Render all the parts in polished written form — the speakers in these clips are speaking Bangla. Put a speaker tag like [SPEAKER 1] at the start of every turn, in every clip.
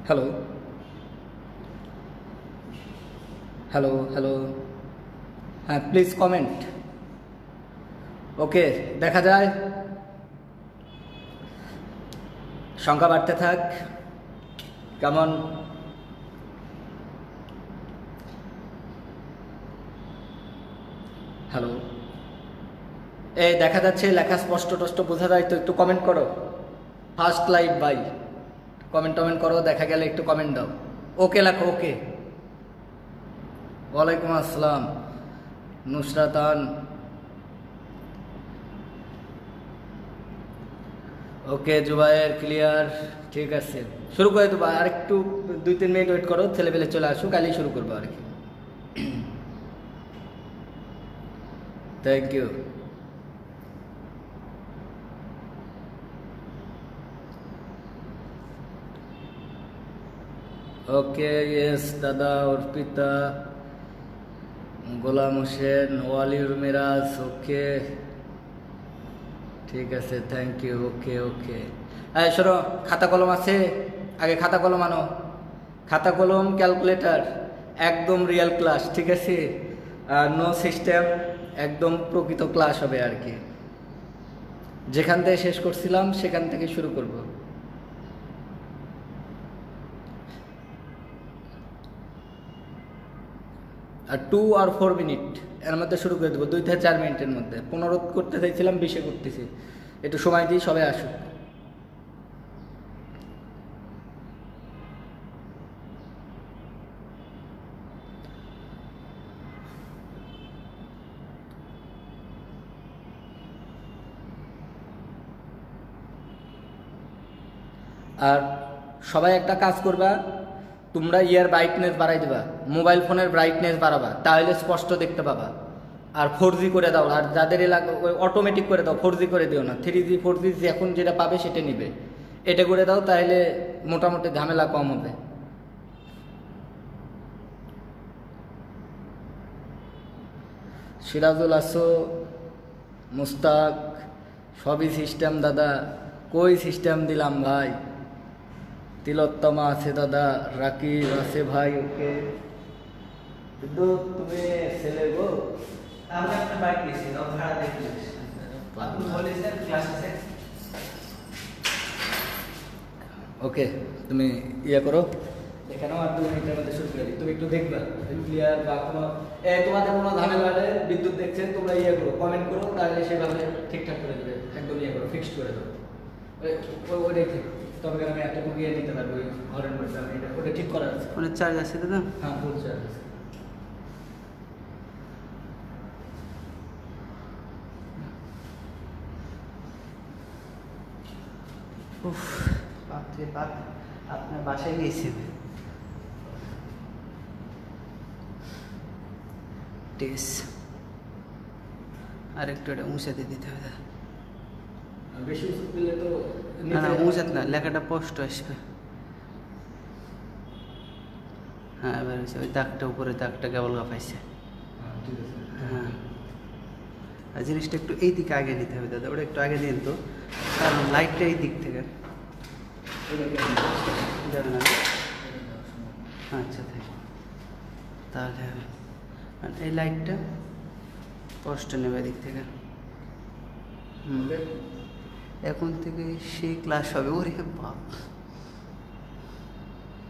[SPEAKER 1] হ্যালো হ্যালো হ্যালো হ্যাঁ, প্লিজ কমেন্ট। ওকে, দেখা যায় সংখ্যা বাড়তে থাক। কেমন? হ্যালো, এই দেখা যাচ্ছে, লেখা স্পষ্ট টষ্ট বোঝা যায় তো? একটু কমেন্ট করো। ফার্স্ট লাইট বাই, কমেন্ট টমেন্ট করো, দেখা গেলে একটু কমেন্ট দাও। ওকে লেখো, ওকে। ওয়ালাইকুম আসসালাম নুসরাতান। ওকে জুবাইর, ক্লিয়ার, ঠিক আছে, শুরু করে দেবো। আর একটু 2-3 মিনিট ওয়েট করো, ছেলেপেলে চলে আসুক, কালই শুরু করবো আর কি। Thank you. ওকে, ইয়েস দাদা, অর্পিতা, গোলাম হোসেন, ওয়ালিউর মিরাজ, ওকে ঠিক আছে, থ্যাংক ইউ। ওকে ওকে, হ্যাঁ শোনো, খাতা কলম আছে? আগে খাতা কলম আনো, খাতা কলম, ক্যালকুলেটর, একদম রিয়েল ক্লাস, ঠিক আছে? আর নো সিস্টেম, একদম প্রকৃত ক্লাস হবে আর কি। যেখান থেকে শেষ করছিলাম সেখান থেকে শুরু করব। আর 2 আর 4 মিনিট এর মধ্যে শুরু করে দেবো, 2 থেকে 4 মিনিটের মধ্যে। 15 করতে চাইছিলাম, 20 করতেছি। একটু সময় দিই, সবাই আসুক। আর সবাই একটা কাজ করবা, তোমরা ইয়ার ব্রাইটনেস বাড়াই দেবা, মোবাইল ফোনের ব্রাইটনেস বাড়াবা, তাহলে স্পষ্ট দেখতে পাবা। আর 4G করে দাও, আর যাদের এলাকা ওই অটোমেটিক করে দাও, 4G করে দিও না। 3G 4G এখন যেটা পাবে সেটা নিবে, এটা করে দাও, তাহলে মোটামুটি ঝামেলা কম হবে। সিরাজুল আসো, মুস্তাক, সবই সিস্টেম দাদা। কই সিস্টেম দিলাম ভাই? তিলোত্তমা আছে দাদা, রাকিব আছে ভাই, ওকে। কিন্তু তুমি ছেলে গো,
[SPEAKER 2] আমি একটা বাইক নিয়েছি, ভাড়া দেখি আপনি বলেছেন ক্লাস আছে।
[SPEAKER 1] ওকে তুমি ইয়ে করো, এখানেও আর 2 মিনিটের মধ্যে শুরু করে দিই। তুমি একটু দেখবা ক্লিয়ার বা কোনো তোমাদের কোনো ঝামেলা হলে, বিদ্যুৎ দেখছেন তোমরা ইয়ে করো, কমেন্ট করো, তাহলে সেভাবে ঠিকঠাক করে দেবে, একদম ইয়ে করো, ফিক্সড করে দাও। ওইটাই ঠিক, তবে আমি এতটুকু ইয়ে নিতে পারবো ওই ঘরের মধ্যে। আমি এটা ওটা ঠিক করা আছে,
[SPEAKER 2] ফোনের চার্জ আছে দাদা?
[SPEAKER 1] হ্যাঁ ফুল চার্জ আছে।
[SPEAKER 2] উফ, বাপরে বাপ, আপনার বাসায় গিয়েছেন? টেস আর একটু এটা মুছাতে দিতে হবে।
[SPEAKER 1] বেশি ওষুধ দিলে তো
[SPEAKER 2] না না, মুছাত না, লেখাটা স্পষ্ট আসবে। হ্যাঁ এবার হয়েছে, ওই দাগটা উপরে দাগটা কেবল গাফাইছে।
[SPEAKER 1] ঠিক আছে।
[SPEAKER 2] হ্যাঁ, আর জিনিসটা একটু এই দিকে আগে নিতে হবে দাদা, ওটা একটু আগে দিন তো, কারণ লাইটটা এই দিক থেকে যাবে না। আচ্ছা তাই তাহলে হবে। আর এই লাইটটা স্পষ্ট নেবে এদিক থেকে। এখন থেকে সেই ক্লাস হবে, ওরে বাপ।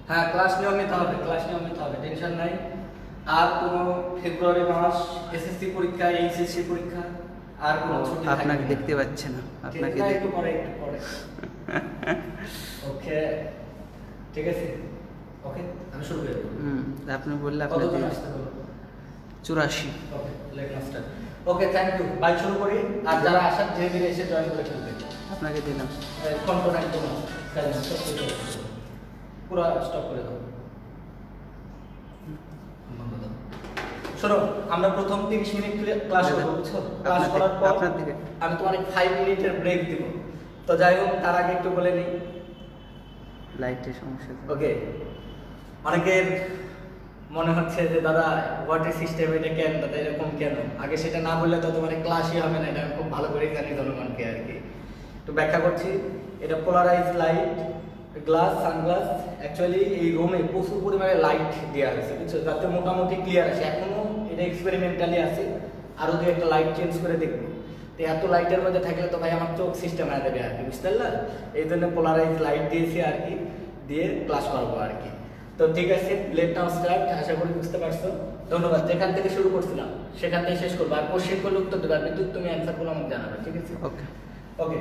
[SPEAKER 1] হ্যাঁ ক্লাস নিয়মিত হবে, ক্লাস নিয়মিত হবে, টেনশন নাই। আর কোনো ফেব্রুয়ারি মাস এসএসসি পরীক্ষা, এইচএসসি পরীক্ষা, আর কোনো ছুটি থাকবে
[SPEAKER 2] আপনাকে
[SPEAKER 1] না।
[SPEAKER 2] দেখতে পাচ্ছে না, আপনাকে
[SPEAKER 1] একটু পরে, একটু পরে। ওকে ঠিক আছে, ওকে আমি শুরু করে দেবো।
[SPEAKER 2] আপনি বললে
[SPEAKER 1] কতজন
[SPEAKER 2] আপনাকে
[SPEAKER 1] আসতে হবে?
[SPEAKER 2] 84।
[SPEAKER 1] Okay late master. Okay thank you, bye শুরু করি। আর যারা আসার ধীরে ধীরে এসে জয়েন করে ফেলবে।
[SPEAKER 2] আপনাকে দিলাম।
[SPEAKER 1] কন্ট্রোল একদম পুরো স্টপ করে দাও, বন্ধ দাও। শোনো, আমরা প্রথম 30 মিনিট ক্লাস করবো, বুঝছো? ক্লাস করার পর
[SPEAKER 2] আপনার দিকে
[SPEAKER 1] আমি তোমার 5 মিনিটের ব্রেক দিব। তো যাই হোক, তার আগে একটু বলে নিই।
[SPEAKER 2] লাইটের সমস্যা।
[SPEAKER 1] ওকে, অনেকের মনে হচ্ছে যে দাদা ওয়াটার সিস্টেম এটা কেন দাদা, এরকম কেন? আগে সেটা না বললে তো তোমার ক্লাসই হবে না, এটা আমি খুব ভালো করে জানি জনগণকে আর কি। একটু ব্যাখ্যা করছি। এটা polarise light, glass sunglass actually এই রুমে প্রচুর পরিমাণে লাইট দেওয়া হয়েছে বুঝছো, যাতে মোটামুটি ক্লিয়ার আসে। এখনো এটা এক্সপেরিমেন্টালি আছে, আরো দু একটা লাইট চেঞ্জ করে দেখবো। তো এত লাইটের মধ্যে থাকলে তো ভাই আমার চোখ সিস্টেম হয়ে যাবে আর কি, বুঝতে পারলা? এই জন্য পোলারাইজ লাইট দিয়েছি আর কি, দিয়ে ক্লাস করবো আর কি। তো ঠিক আছে, লেট নাও স্টার্ট। আশা করি বুঝতে পারছো। ধন্যবাদ। যেখান থেকে শুরু করছিলাম সেখান থেকে শেষ করবো, আর কোশ্চেন করলে উত্তর দেবে, আর বিদ্যুৎ তুমি অ্যান্সার করলে আমাকে জানাবে, ঠিক আছে?
[SPEAKER 2] ওকে
[SPEAKER 1] ওকে।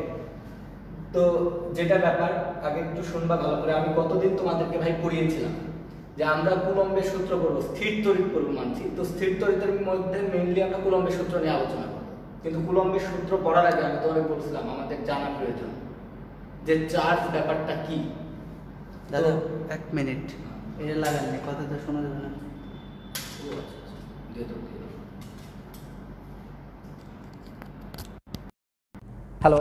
[SPEAKER 1] তো যেটা ব্যাপার আগে একটু শুনবা ভালো করে। আমি কতদিন তোমাদেরকে ভাই পড়িয়েছিলাম যে আমরা কুলম্বের সূত্র পড়বো, স্থির তড়িৎ পড়বো মানছি। তো স্থির তড়িতের মধ্যে মেইনলি আমরা কুলম্বের সূত্র নিয়ে আলোচনা করবো। কিন্তু কুলম্বের সূত্র পড়ার আগে আমি তোমাকে বলছিলাম আমাদের জানা প্রয়োজন যে চার্জ ব্যাপারটা কি।
[SPEAKER 2] দাদা 1 মিনিট, এটা লাগান, কথা তো শোনা যাবে না।
[SPEAKER 1] হ্যালো,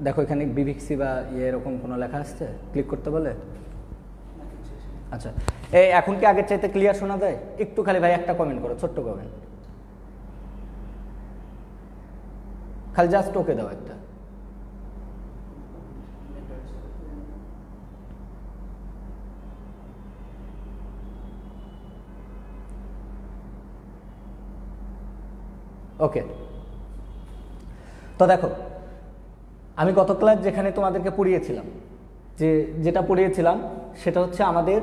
[SPEAKER 1] দেখো এখানে বিভিক্সি বা এরকম কোনো লেখা আসছে, ক্লিক করতে বলে? আচ্ছা, এই এখন কি আগের চাইতে ক্লিয়ার শোনা যায়? একটু খালি ভাই একটা কমেন্ট করো, ছোট্ট কমেন্ট, খালি জাস্ট ওকে দাও একটা। ওকে। তো দেখো আমি গত ক্লাস যেখানে তোমাদেরকে পড়িয়েছিলাম, যেটা পড়িয়েছিলাম সেটা হচ্ছে আমাদের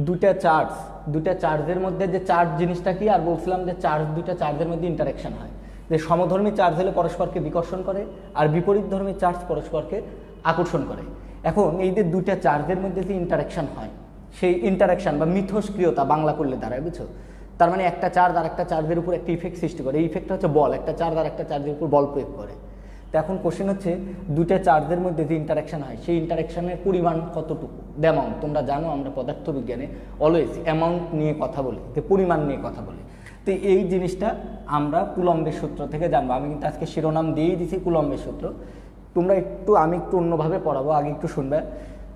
[SPEAKER 1] দুটা চার্জের মধ্যে যে চার্জ জিনিসটা কি, আর বলছিলাম যে দুটা চার্জের মধ্যে ইন্টারাকশন হয়, যে সমধর্মী চার্জ হলে পরস্পরকে বিকর্ষণ করে আর বিপরীতধর্মী চার্জ পরস্পরকে আকর্ষণ করে। এখন এই যে দুটা চার্জের মধ্যে যে ইন্টারাকশন হয়, সেই ইন্টারাকশন বা মিথস্ক্রিয়তা বাংলা করলে দাঁড়ায়, বুঝছো? তার মানে একটা চার্জ আর একটা চার্জের উপর একটা ইফেক্ট সৃষ্টি করে। এই ইফেক্টটা হচ্ছে বল, একটা চার্জ আর একটা চার্জের উপর বল প্রয়োগ করে। তো এখন কোশ্চেন হচ্ছে দুইটা চার্জের মধ্যে যে ইন্টারাকশন হয় সেই ইন্টারাকশনের পরিমাণ কতটুকু, দ্য অ্যামাউন্ট। তোমরা জানো আমরা পদার্থবিজ্ঞানে অলওয়েজ অ্যামাউন্ট নিয়ে কথা বলি, যে পরিমাণ নিয়ে কথা বলি। তো এই জিনিসটা আমরা কুলম্বের সূত্র থেকে জানবো। আমি কিন্তু আজকে শিরোনাম দিয়েই দিছি কুলম্বের সূত্র। আমি একটু অন্যভাবে পড়াবো, আগে একটু শুনবে।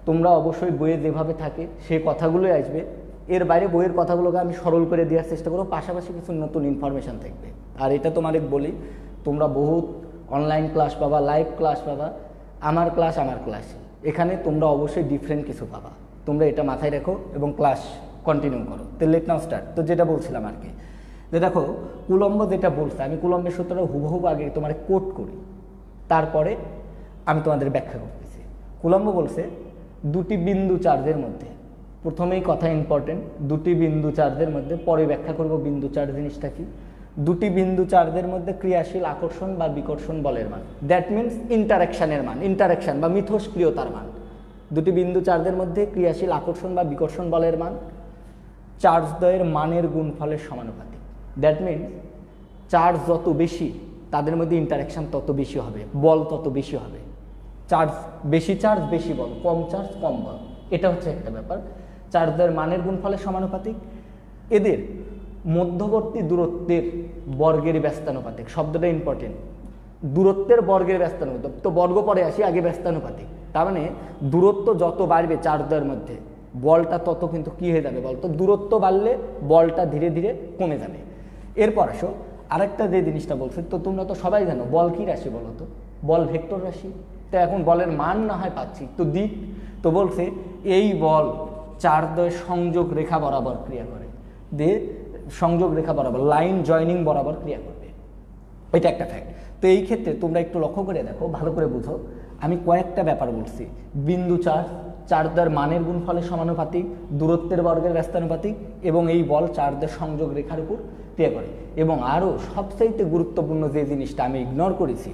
[SPEAKER 1] তোমরা অবশ্যই বইয়ে যেভাবে থাকে সেই কথাগুলোই আসবে, এর বাইরে বইয়ের কথাগুলোকে আমি সরল করে দেওয়ার চেষ্টা করবো, পাশাপাশি কিছু নতুন ইনফরমেশান থাকবে। আর এটা তোমাদের বলি, তোমরা বহুত অনলাইন ক্লাস পাবা, লাইভ ক্লাস পাবা, আমার ক্লাস, এখানে তোমরা অবশ্যই ডিফারেন্ট কিছু পাবা। তোমরা এটা মাথায় রাখো এবং ক্লাস কন্টিনিউ করো। তো লেট নাও স্টার্ট। তো যেটা বলছিলাম আর কি, যে দেখো কুলম্ব যেটা বলছে, আমি কুলম্বের সূত্রটা হুবহু আগে তোমার কোট করি, তারপরে আমি তোমাদের ব্যাখ্যা করতেছি। কুলম্ব বলছে দুটি বিন্দু চার্জের মধ্যে, প্রথমেই কথা ইম্পর্টেন্ট, দুটি বিন্দু চার্জের মধ্যে, পরে ব্যাখ্যা করব বিন্দু চার্জ জিনিসটা কি। দুটি বিন্দু চার্জের মধ্যে ক্রিয়াশীল আকর্ষণ বা বিকর্ষণ বলের মান, দ্যাট মিনস ইন্টারাকশানের মান, ইন্টারাকশান বা মিথস্ক্রিয়তার মান। দুটি বিন্দু চার্জের মধ্যে ক্রিয়াশীল আকর্ষণ বা বিকর্ষণ বলের মান চার্জদ্বয়ের মানের গুণফলের সমানুপাতিক। দ্যাট মিনস চার্জ যত বেশি তাদের মধ্যে ইন্টারাকশান তত বেশি হবে, বল তত বেশি হবে। বেশি চার্জ বেশি বল, কম চার্জ কম বল, এটা হচ্ছে একটা ব্যাপার। চার্জদ্বয়ের মানের গুণফলের সমানুপাতিক। এদের মধ্যবর্তী দূরত্বের বর্গের ব্যস্তানুপাতিক, শব্দটা ইম্পর্টেন্ট, দূরত্বের বর্গের ব্যস্তানুপাতিক। তো বর্গ পরে আসি, আগে ব্যস্তানুপাতিক। তার মানে দূরত্ব যত বাড়বে চার্জদ্বয়ের মধ্যে, বলটা তত কিন্তু কি হয়ে যাবে বলতো, দূরত্ব বাড়লে বলটা ধীরে ধীরে কমে যাবে। এরপর আসো আরেকটা যে জিনিসটা বলছে, তো তোমরা তো সবাই জানো বল কি রাশি বলো তো, বল ভেক্টর রাশি। তো এখন বলের মান না হয় পাচ্ছি, তো দিক। তো বলছে এই বল চার্জদ্বয়ের সংযোগ রেখা বরাবর ক্রিয়া করে, দিয়ে সংযোগ রেখা বরাবর, লাইন জয়নিং বরাবর ক্রিয়া করবে, এটা একটা ফ্যাক্ট। তো এই ক্ষেত্রে তোমরা একটু লক্ষ্য করে দেখো, ভালো করে বুঝো, আমি কয়েকটা ব্যাপার বলছি। বিন্দু চার্জদ্বয়ের মানের গুণফলের সমানুপাতিক, দূরত্বের বর্গের ব্যস্তানুপাতিক, এবং এই বল চার্জদ্বয়ের সংযোগ রেখার উপর ক্রিয়া করে। এবং আরও সবচাইতে গুরুত্বপূর্ণ যে জিনিসটা আমি ইগনোর করেছি,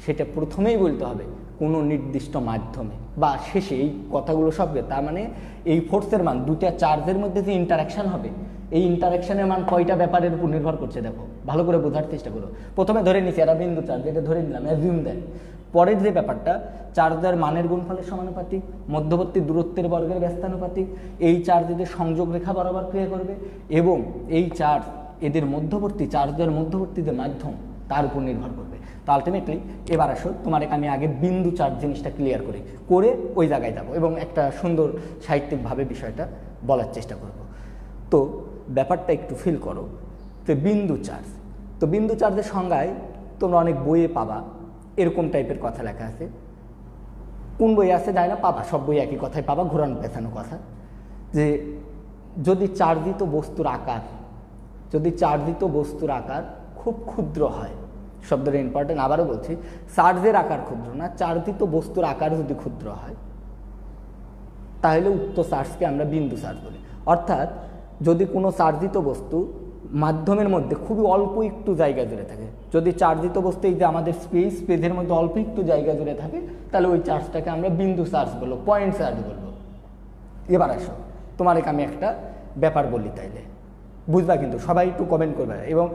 [SPEAKER 1] সেটা প্রথমেই বলতে হবে কোনো নির্দিষ্ট মাধ্যমে বা শেষে, এই কথাগুলো সবকে। তার মানে এই ফোর্সের মান, দুটা চার্জের মধ্যে যে ইন্টারাকশান হবে, এই ইন্টারাকশানের মান কয়টা ব্যাপারের উপর নির্ভর করছে দেখো, ভালো করে বোঝার চেষ্টা করো। প্রথমে ধরে নিচ্ছি এটা বিন্দু চার্জ, এটা ধরে নিলাম, অ্যাজিউম দেন। পরের যে ব্যাপারটা, চার্জের মানের গুণফলের সমানুপাতিক, মধ্যবর্তী দূরত্বের বর্গের ব্যস্তানুপাতিক, এই চার্জ এদের সংযোগ রেখা বরাবর ক্রিয়া করবে, এবং এই চার্জ এদের মধ্যবর্তী, চার্জের মধ্যবর্তী যে মাধ্যম তার উপর নির্ভর করবে। তো আলটিমেটলি এবার আসো তোমাকে আমি আগে বিন্দু চার্জ জিনিসটা ক্লিয়ার করি, করে ওই জায়গায় যাব এবং একটা সুন্দর সাহিত্যিকভাবে বিষয়টা বলার চেষ্টা করব। তো ব্যাপারটা একটু ফিল করো। তো বিন্দু চার্জ, তো বিন্দু চার্জের সংজ্ঞায় তোমরা অনেক বইয়ে পাবা, এরকম টাইপের কথা লেখা আছে।
[SPEAKER 3] কোন বই আছে যায় না, পাবা, সব বই একই কথাই পাবা, ঘোরানো পেছানো কথা, যে যদি চার্জিত বস্তুর আকার খুব ক্ষুদ্র হয়, শব্দটা ইম্পর্টেন্ট, আবারও বলছি, চার্জের আকার ক্ষুদ্র না, চার্জিত বস্তুর আকার যদি ক্ষুদ্র হয় তাহলে উক্ত চার্জকে আমরা বিন্দু চার্জ বলি। অর্থাৎ যদি কোনো চার্জিত বস্তু মাধ্যমের মধ্যে খুবই অল্প একটু জায়গা জুড়ে থাকে, যদি চার্জিত বস্তু এই যে আমাদের স্পেসের মধ্যে অল্প একটু জায়গা জুড়ে থাকে, তাহলে ওই চার্জটাকে আমরা বিন্দু চার্জ বলবো, পয়েন্ট চার্জ বলবো। এবার আসো তোমার আমি একটা ব্যাপার বলি, তাইলে বুঝবা, কিন্তু সবাই একটু কমেন্ট করবে এবং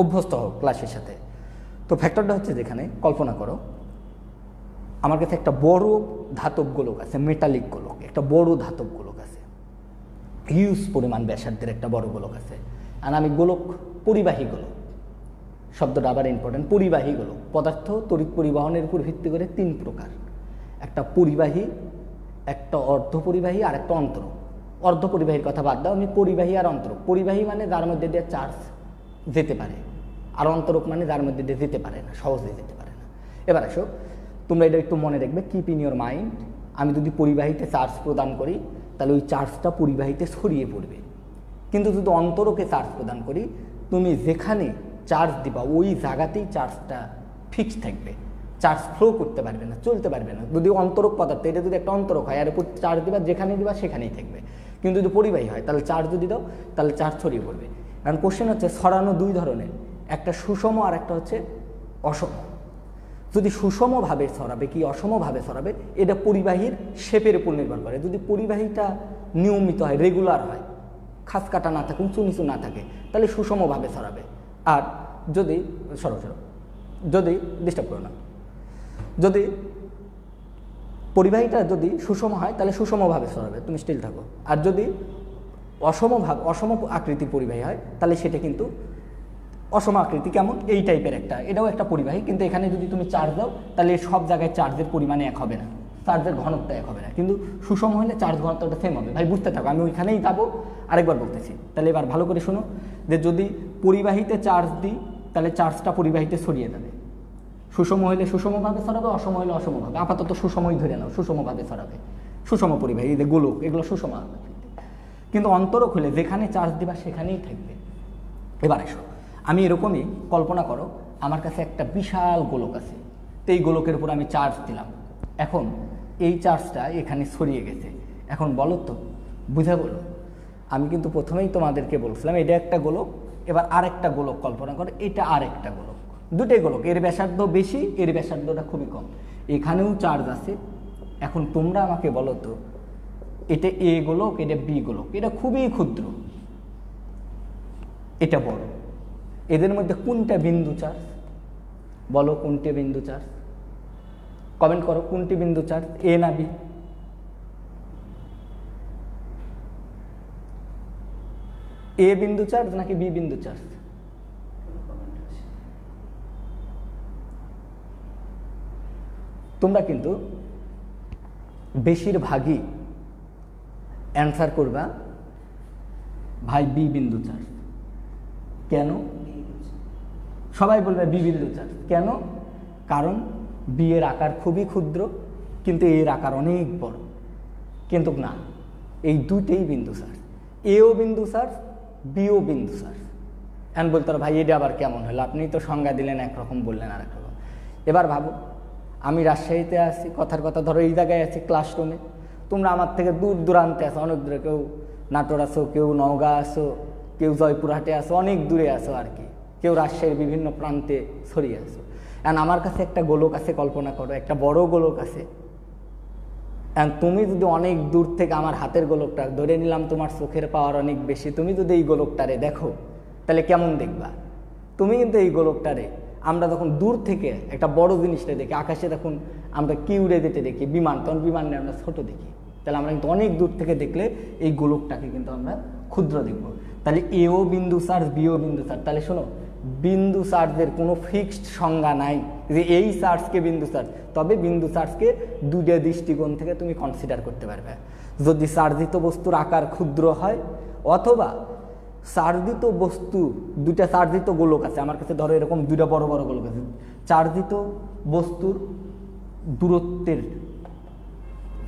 [SPEAKER 3] অভ্যস্ত হোক ক্লাসের সাথে। তো ফ্যাক্টরটা হচ্ছে, যেখানে কল্পনা করো আমার কাছে একটা বড় ধাতব গোলক আছে, মেটালিক গোলক, একটা বড় ধাতব গোলক আছে, হিউজ পরিমাণ ব্যাসার্ধের একটা বড় গোলক আছে, আর আমি গোলক, পরিবাহী গোলক, শব্দটা আবার ইম্পর্টেন্ট, পরিবাহী গোলক। পদার্থ তড়িৎ পরিবহনের উপর ভিত্তি করে 3 প্রকার, একটা পরিবাহী, একটা অর্ধপরিবাহী আর একটা অন্তরক। অর্ধপরিবাহীর কথা বাদ দাও, আমি পরিবাহী আর অন্তরক। পরিবাহী মানে যার মধ্যে দিয়ে চার্জ যেতে পারে, আর অন্তরক মানে যার মধ্যে দিয়ে যেতে পারে না, সহজে যেতে পারে না। এবার আসো তোমরা এটা একটু মনে রাখবে, কিপ ইন ইউর মাইন্ড। আমি যদি পরিবাহীতে চার্জ প্রদান করি তাহলে ওই চার্জটা পরিবাহীতে ছড়িয়ে পড়বে, কিন্তু যদি অন্তরকে চার্জ প্রদান করি, তুমি যেখানে চার্জ দিবা ওই জায়গাতেই চার্জটা ফিক্স থাকবে, চার্জ ফ্লো করতে পারবে না, চলতে পারবে না। যদি অন্তরক পদার্থ, এটা যদি একটা অন্তরক হয়, আর উপর চার্জ দিবা, যেখানে দিবা সেখানেই থাকবে। কিন্তু যদি পরিবাহী হয় তাহলে চার্জ যদি দাও তাহলে চার্জ ছড়িয়ে পড়বে। কারণ কোশ্চেন হচ্ছে ছড়ানো 2 ধরনের, একটা সুষম আর একটা হচ্ছে অসম। যদি সুষমভাবে ছড়াবে কি অসমভাবে ছড়াবে, এটা পরিবাহীর শেপের উপর নির্ভর করে। যদি পরিবাহীটা নিয়মিত হয়, রেগুলার হয়, খাস কাটা না থাকে, উঁচু নিচু না থাকে, তাহলে সুষমভাবে ছড়াবে। আর যদি যদি ডিস্টার্ব করো না, যদি পরিবাহীটা যদি সুষম হয় তাহলে সুষমভাবে ছড়াবে, তুমি স্টিল থাকো। আর যদি অসম আকৃতির পরিবাহী হয় তাহলে সেটা কিন্তু অসম আকৃতি, কেমন এই টাইপের একটা, এটাও একটা পরিবাহী, কিন্তু এখানে যদি তুমি চার্জ দাও তাহলে সব জায়গায় চার্জের পরিমাণে এক হবে না, চার্জের ঘনত্ব এক হবে না। কিন্তু সুষম হলে চার্জ ঘনত্বটা সেম হবে। ভাই বুঝতে থাকো, আমি ওইখানেই যাবো, আরেকবার বলতেছি। তাহলে এবার ভালো করে শোনো, যে যদি পরিবাহীতে চার্জ দিই তাহলে চার্জটা পরিবাহীতে ছড়িয়ে যাবে, সুষম হলে সুষমভাবে ছড়াবে, অসম হলে অসমভাবে। আপাতত সুষমই ধরে নাও, সুষমভাবে ছড়াবে, সুষম পরিবাহী, যে গোলক, এগুলো সুষম। কিন্তু অন্তরক হলে যেখানে চার্জ দিবা সেখানেই থাকবে। এবার এসো, আমি এরকমই কল্পনা করো, আমার কাছে একটা বিশাল গোলক আছে, তো এই গোলকের উপর আমি চার্জ দিলাম, এখন এই চার্জটা এখানে ছড়িয়ে গেছে। এখন বলো তো, বুঝা বলো, আমি কিন্তু প্রথমেই তোমাদেরকে বলছিলাম এটা একটা গোলক, এবার আরেকটা গোলক কল্পনা করো, এটা আরেকটা গোলক, দুটোই গোলক, এর ব্যাসার্ধ বেশি, এর ব্যাসার্ধটা খুবই কম, এখানেও চার্জ আছে। এখন তোমরা আমাকে বলো তো, এটা এ গোলক, এটা বি গোলক, এটা খুবই ক্ষুদ্র, এটা বড়, এদের মধ্যে কোনটা বিন্দু চার্জ? বলো কোনটি বিন্দু চার্জ, কমেন্ট করো, কোনটি বিন্দু চার্জ, এ না বি? এ বিন্দু চার্জ নাকি বি বিন্দু চার্জ? তোমরা কিন্তু বেশিরভাগই অ্যান্সার করবা ভাই বি বিন্দু চার্জ। কেন? সবাই বলবে বি বিন্দু চার্জ। কেন? কারণ বি এর আকার খুবই ক্ষুদ্র, কিন্তু এর আকার অনেক বড়। কিন্তু না, এই দুটেই বিন্দু চার্জ, এও বিন্দু চার্জ, বিও বিন্দু চার্জ। এখন বলতে পারো ভাই এটা আবার কেমন হলো, আপনি তো সংজ্ঞা দিলেন একরকম, বললেন আরেক রকম। এবার ভাবো, আমি রাজশাহীতে আছি, কথার কথা ধরো এই জায়গায় আছি ক্লাসরুমে, তোমরা আমার থেকে দূর দূরান্তে আছো, অনেক দূরে, কেউ নাটোর আছো, কেউ নওগাঁ আছো, কেউ জয়পুরহাটে আছো, অনেক দূরে আছো আর কি, কেউ রাজশাহীর বিভিন্ন প্রান্তে ছড়িয়ে আছো। এখন আমার কাছে একটা গোলক আছে, কল্পনা করো একটা বড় গোলক আছে। এখন তুমি যদি অনেক দূর থেকে আমার হাতের গোলকটা, ধরে নিলাম তোমার চোখের পাওয়ার অনেক বেশি, তুমি যদি এই গোলকটারে দেখো তাহলে কেমন দেখবা? তুমি কিন্তু এই গোলকটারে, আমরা যখন দূর থেকে একটা বড় জিনিসটা দেখি, আকাশে তখন আমরা কি উড়ে যেতে দেখি, বিমান, তখন বিমানে আমরা ছোট দেখি, তাহলে আমরা কিন্তু অনেক দূর থেকে দেখলে এই গোলকটাকে কিন্তু আমরা ক্ষুদ্র দেখব। তাহলে এও বিন্দু চার্জ, বিও বিন্দু চার্জ। তাহলে শোনো, বিন্দু চার্জের কোনো ফিক্সড সংজ্ঞা নাই যে এই চার্জকে বিন্দু চার্জ, তবে বিন্দু চার্জকে দুটো দৃষ্টিকোণ থেকে তুমি কনসিডার করতে পারবে। যদি চার্জিত বস্তুর আকার ক্ষুদ্র হয়, অথবা চার্জিত বস্তু, দুটা চার্জিত গোলক আছে আমার কাছে, ধরো এরকম দুটা বড় বড় গোলক আছে, চার্জিত বস্তুর দূরত্বের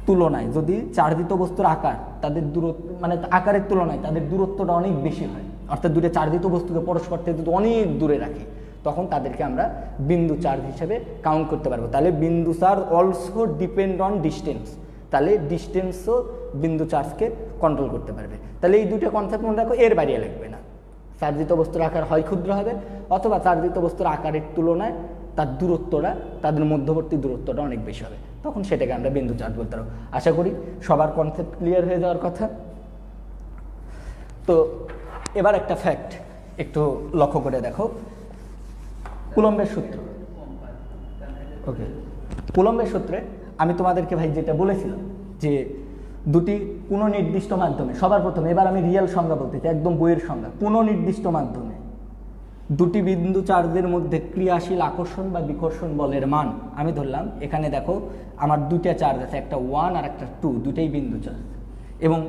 [SPEAKER 3] তুলনায় যদি চার্জিত বস্তুর আকার তাদের দূরত্ব মানে আকারের তুলনায় তাদের দূরত্বটা অনেক বেশি হয়, অর্থাৎ দুটো চার্জিত বস্তুকে পরস্পর থেকে যদি অনেক দূরে রাখি, তখন তাদেরকে আমরা বিন্দু চার্জ হিসেবে কাউন্ট করতে পারবো। তাহলে বিন্দু charge also depend on distance, তাহলে ডিস্টেন্সও বিন্দু চার্জকে কন্ট্রোল করতে পারবে। তাহলে এই দুটো কনসেপ্ট মনে রাখো, এর বাইরে লাগবে না। চার্জিত বস্তুর আকার হয় ক্ষুদ্র হবে, অথবা চার্জিত বস্তুর আকারের তুলনায় তার দূরত্বটা, তাদের মধ্যবর্তী দূরত্বটা অনেক বেশি হবে, তখন সেটাকে আমরা বিন্দু চার্জ বলতে পারবো। আশা করি সবার কনসেপ্ট ক্লিয়ার হয়ে যাওয়ার কথা। তো এবার একটা ফ্যাক্ট একটু লক্ষ্য করে দেখো, কুলম্বের সূত্র। ওকে, কুলম্বের সূত্রে আমি তোমাদেরকে ভাই যেটা বলেছিলাম যে দুটি কোনো নির্দিষ্ট মাধ্যমে, সবার প্রথমে এবার আমি রিয়েল সংজ্ঞা বলতে চাই, একদম বইয়ের সংজ্ঞা, কোনো নির্দিষ্ট মাধ্যমে দুটি বিন্দু চার্জের মধ্যে ক্রিয়াশীল আকর্ষণ বা বিকর্ষণ বলের মান, আমি ধরলাম এখানে দেখো আমার দুইটা চার্জ আছে, একটা 1 আর একটা 2, দুটাই বিন্দু চার্জ, এবং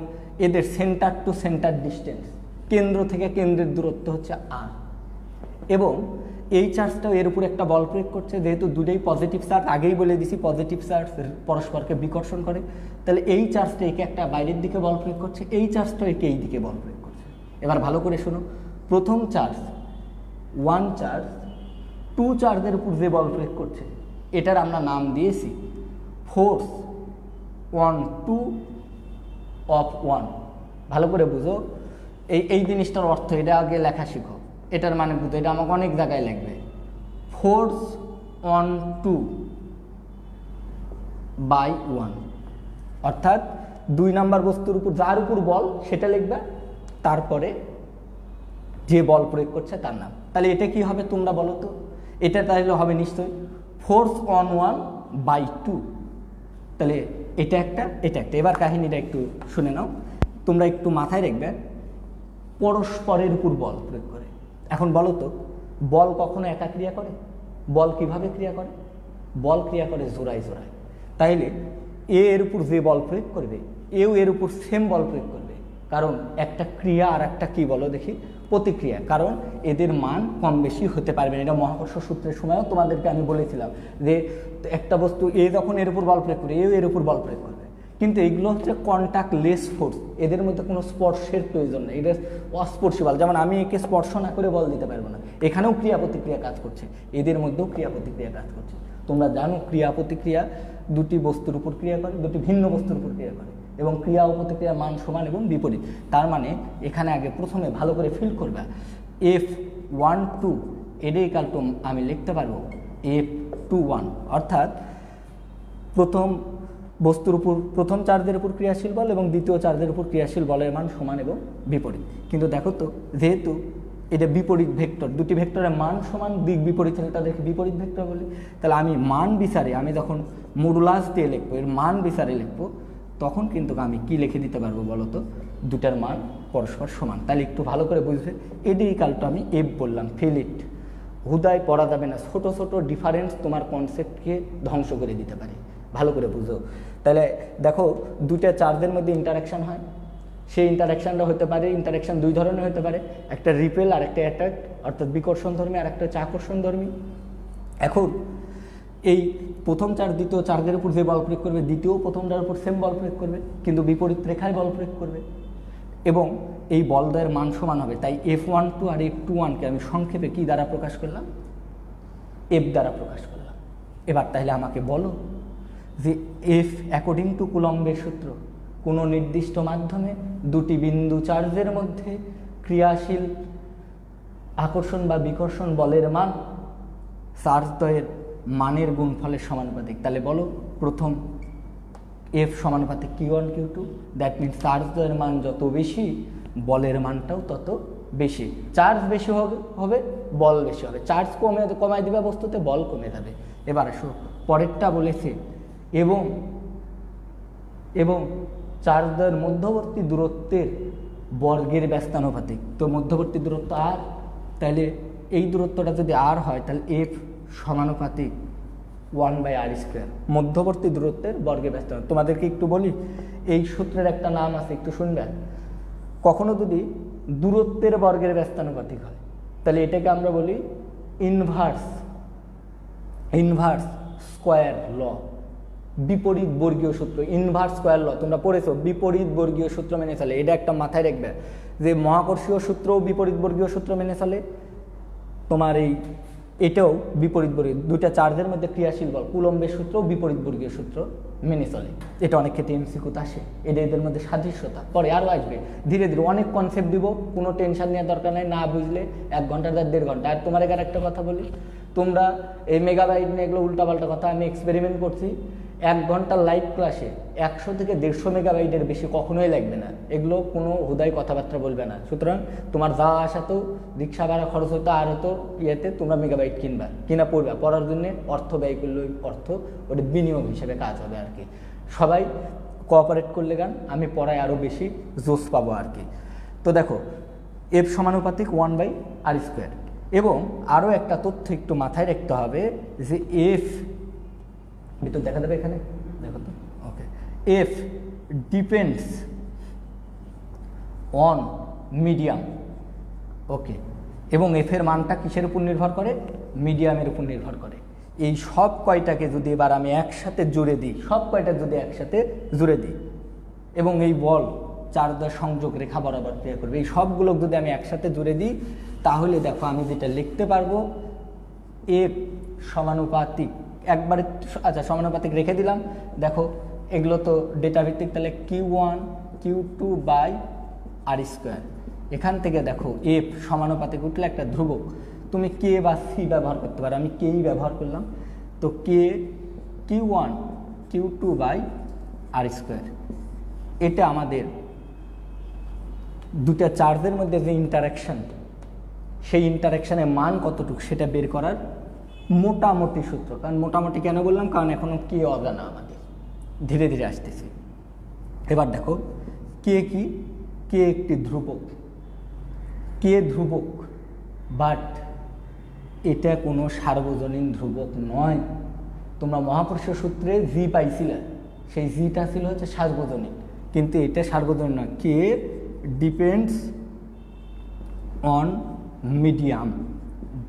[SPEAKER 3] এদের সেন্টার টু সেন্টার ডিস্টেন্স, কেন্দ্র থেকে কেন্দ্রের দূরত্ব হচ্ছে r, এবং এই চার্জটাও এর উপর একটা বল প্রয়োগ করছে, যেহেতু দুটোই পজিটিভ চার্জ, আগেই বলে দিছি পজিটিভ চার্জ পরস্পরকে বিকর্ষণ করে, তাহলে এই চার্জটা একে একটা বাইরের দিকে বল প্রয়োগ করছে, এই চার্জটাও একে এই দিকে বল প্রয়োগ করছে। এবার ভালো করে শোনো, প্রথম চার্জ 1 চার্জ 2 চার্জের উপর যে বল প্রয়োগ করছে, এটার আমরা নাম দিয়েছি ফোর্স 1 2 অফ 1। ভালো করে বুঝো এই জিনিসটার অর্থ, এটা আগে লেখা শিখো, এটার মানে বুঝো, এটা আমাকে অনেক জায়গায় লাগবে। ফোর্স 1 2 বাই 1, অর্থাৎ 2 নাম্বার বস্তুর উপর যার উপর বল সেটা লিখবে, তারপরে যে বল প্রয়োগ করছে তার নাম। তাহলে এটা কি হবে তোমরা বলো তো? এটা তাহলে হবে নিশ্চয়ই ফোর্স অন 1 বাই 2। তাহলে এটা একটা, এটা একটা। এবার কাহিনীটা একটু শুনে নাও, তোমরা একটু মাথায় রাখবে, পরস্পরের উপর বল প্রয়োগ করে। এখন বলো তো, বল কখনো একা ক্রিয়া করে? বল কিভাবে ক্রিয়া করে? বল ক্রিয়া করে জোড়ায় জোড়ায়। তাইলে এর উপর যে বল প্রয়োগ করবে, এও এর উপর সেম বল প্রয়োগ করবে, কারণ একটা ক্রিয়া আর একটা কি বলো দেখি, প্রতিক্রিয়া, কারণ এদের মান কম বেশি হতে পারবে না। এটা মহাকর্ষ সূত্রের সময়ও তোমাদেরকে আমি বলেছিলাম যে একটা বস্তু এ যখন এর উপর বল প্রয়োগ করে, এও এর উপর বল প্রয়োগ করবে, কিন্তু এগুলো হচ্ছে কন্ট্যাক্ট লেস ফোর্স, এদের মধ্যে কোনো স্পর্শের প্রয়োজন নেই, এটা অস্পর্শিবাল। যেমন আমি একে স্পর্শ না করে বল দিতে পারবো না, এখানেও ক্রিয়া প্রতিক্রিয়া কাজ করছে, এদের মধ্যেও ক্রিয়া প্রতিক্রিয়া কাজ করছে। তোমরা জানো ক্রিয়া প্রতিক্রিয়া দুটি বস্তুর উপর ক্রিয়া করে, দুটি ভিন্ন বস্তুর উপর ক্রিয়া করে, এবং ক্রিয়া ও প্রতিক্রিয়ার মান সমান এবং বিপরীত। তার মানে এখানে আগে প্রথমে ভালো করে ফিল করবে, F12 এটা ইকুয়াল টু আমি লিখতে পারবো F21, অর্থাৎ প্রথম বস্তুর উপর প্রথম চার্জের উপর ক্রিয়াশীল বল এবং দ্বিতীয় চার্জের উপর ক্রিয়াশীল বলের মান সমান এবং বিপরীত। কিন্তু দেখো তো, যেহেতু এটা বিপরীত ভেক্টর, দুটি ভেক্টরের মান সমান, দিক বিপরীত হলে তাদেরকে বিপরীত ভেক্টর বলি। তাহলে আমি মান বিচারে, আমি যখন মডুলাস দিয়ে লিখবো, এর মান বিচারে লিখবো, তখন কিন্তু আমি কি লিখে দিতে পারবো বলো তো, দুটার মান পরস্পর সমান। তাহলে একটু ভালো করে বুঝবে, এডি ইকালটা আমি এফ বললাম, ফিল ইট, হুদায় পড়া যাবে না, ছোট ছোট ডিফারেন্স তোমার কনসেপ্টকে ধ্বংস করে দিতে পারে, ভালো করে বুঝো। তাহলে দেখো, দুটা চার্জের মধ্যে ইন্টারাকশান হয়, সেই ইন্টারাকশানটা হতে পারে, ইন্টারাকশান দুই ধরনের হতে পারে, একটা রিপেল আর একটা অ্যাট্রাক্ট, অর্থাৎ বিকর্ষণ ধর্মী, আর একটা হচ্ছে আকর্ষণ ধর্মী। এখন এই প্রথম চার্জ দ্বিতীয় চার্জের উপর যে বল প্রয়োগ করবে, দ্বিতীয় প্রথমটার উপর সেম বল প্রয়োগ করবে, কিন্তু বিপরীত রেখায় বল প্রয়োগ করবে, এবং এই বলদ্বয়ের মান সমান হবে। তাই F12 আর F21কে আমি সংক্ষেপে কি দ্বারা প্রকাশ করলাম? এফ দ্বারা প্রকাশ করলাম। এবার তাহলে আমাকে বলো যে এফ অ্যাকর্ডিং টু কুলম্বের সূত্র, কোনো নির্দিষ্ট মাধ্যমে দুটি বিন্দু চার্জের মধ্যে ক্রিয়াশীল আকর্ষণ বা বিকর্ষণ বলের মান চার্জদ্বয়ের মানের গুণফলের সমানুপাতিক। তাহলে বলো, প্রথম এফ সমানুপাতিক Q1 Q2, দ্যাট মিনস চার্জদ্বয়ের মান যত বেশি, বলের মানটাও তত বেশি। চার্জ বেশি হবে, বল বেশি হবে। চার্জ কমায় দিবে বস্তুতে, বল কমে যাবে। এবার আসো, পরেরটা বলেছে এবং চার্জদ্বয়ের মধ্যবর্তী দূরত্বের বর্গের ব্যস্তানুপাতিক। তো মধ্যবর্তী দূরত্ব আর, তাহলে এই দূরত্বটা যদি আর হয়, তাহলে এফ সমানুপাতিক 1/r², মধ্যবর্তী দূরত্বের বর্গের ব্যস্তানুপাতিক। তোমাদেরকে একটু বলি, এই সূত্রের একটা নাম আছে, একটু শুনবেন। কখনো যদি দূরত্বের বর্গের ব্যস্তানুপাতিক হয়, তাহলে এটাকে আমরা বলি ইনভার্স স্কোয়ার ল। বিপরীত বর্গীয় সূত্র, ইনভার্স স্কয়ার ল তোমরা পড়েছো, বিপরীত বর্গীয় সূত্র মেনে চলে। এটা একটা মাথায় রাখবে যে মহাকর্ষীয় সূত্রও বিপরীত বর্গীয় সূত্র মেনে চলে, তোমার এটাও বিপরীত বর্গীয়, দুইটা চার্জের মধ্যে ক্রিয়াশীল বল কুলম্বের সূত্র বিপরীত বর্গীয় সূত্র মেনে চলে। এটা অনেক ক্ষেত্রে এমসিকিউতে আসে, এটা এদের মধ্যে সাদৃশ্যতা, পরে আরও আসবে ধীরে ধীরে, অনেক কনসেপ্ট দিব, কোনো টেনশন নেওয়ার দরকার নাই, না বুঝলে 1 ঘন্টা 1.5 ঘন্টা। আর তোমার এখানে একটা কথা বলি, তোমরা এই মেগাবাইট নিয়ে এগুলো উল্টাপাল্টা কথা, আমি এক্সপেরিমেন্ট করছি, 1 ঘন্টার লাইভ ক্লাসে 100 থেকে 150 মেগাবাইটের বেশি কখনোই লাগবে না, এগুলো কোনো হুদায় কথাবার্তা বলবে না। সুতরাং তোমার যা আসাতেও রিক্সা ভাড়া খরচ হতো আর হতো, ইয়েতে তোমরা মেগাবাইট কিনা পড়বা, পড়ার জন্য অর্থ ব্যয় করলে ওই অর্থ ওটা বিনিয়োগ হিসেবে কাজ হবে আর কি। সবাই কোঅপারেট করলে গান আমি পড়ায় আরও বেশি জোশ পাবো আর কি। তো দেখো এফ সমানুপাতিক 1/r², এবং আরও একটা তথ্য একটু মাথায় রাখতে হবে যে এফ, তো দেখা যাবে এখানে, দেখো তো, ওকে, এফ ডিপেন্ডস অন মিডিয়াম, ওকে, এবং এফের মানটা কিসের উপর নির্ভর করে? মিডিয়ামের উপর নির্ভর করে। এই সব কয়টাকে যদি এবার আমি একসাথে জুড়ে দিই, সব কয়টা যদি একসাথে জুড়ে দিই, এবং এই বল চারদার সংযোগ রেখা বরাবর ক্রিয়া করবে, এই সবগুলো যদি আমি একসাথে জুড়ে দিই, তাহলে দেখো আমি যেটা লিখতে পারবো এফ সমানুপাতিক, একবারে আচ্ছা সমানুপাতিক রেখে দিলাম, দেখো এগুলো তো ডেটা ভিত্তিক, তাহলে Q1 Q2/r²। এখান থেকে দেখো এফ সমানুপাতিক উঠলে একটা ধ্রুবক, তুমি কে বা সি ব্যবহার করতে পারো, আমি কেই ব্যবহার করলাম, তো Q1 Q2/r²। এটা আমাদের দুটা চার্জের মধ্যে যে ইন্টারাকশান, সেই ইন্টারাকশানের মান কতটুকু সেটা বের করার মোটামুটি সূত্র। কারণ মোটামুটি কেন বললাম, কারণ এখনও কে অজানা আমাদের, ধীরে ধীরে আসতেছে। এবার দেখো কে কি, কে একটি ধ্রুবক, কে ধ্রুবক, বাট এটা কোনো সার্বজনীন ধ্রুবক নয়। তোমরা মহাকর্ষীয় সূত্রে জি পাইছিলে, সেই জিটা ছিল হচ্ছে সার্বজনীন, কিন্তু এটা সার্বজনীন নয়। K depends on medium,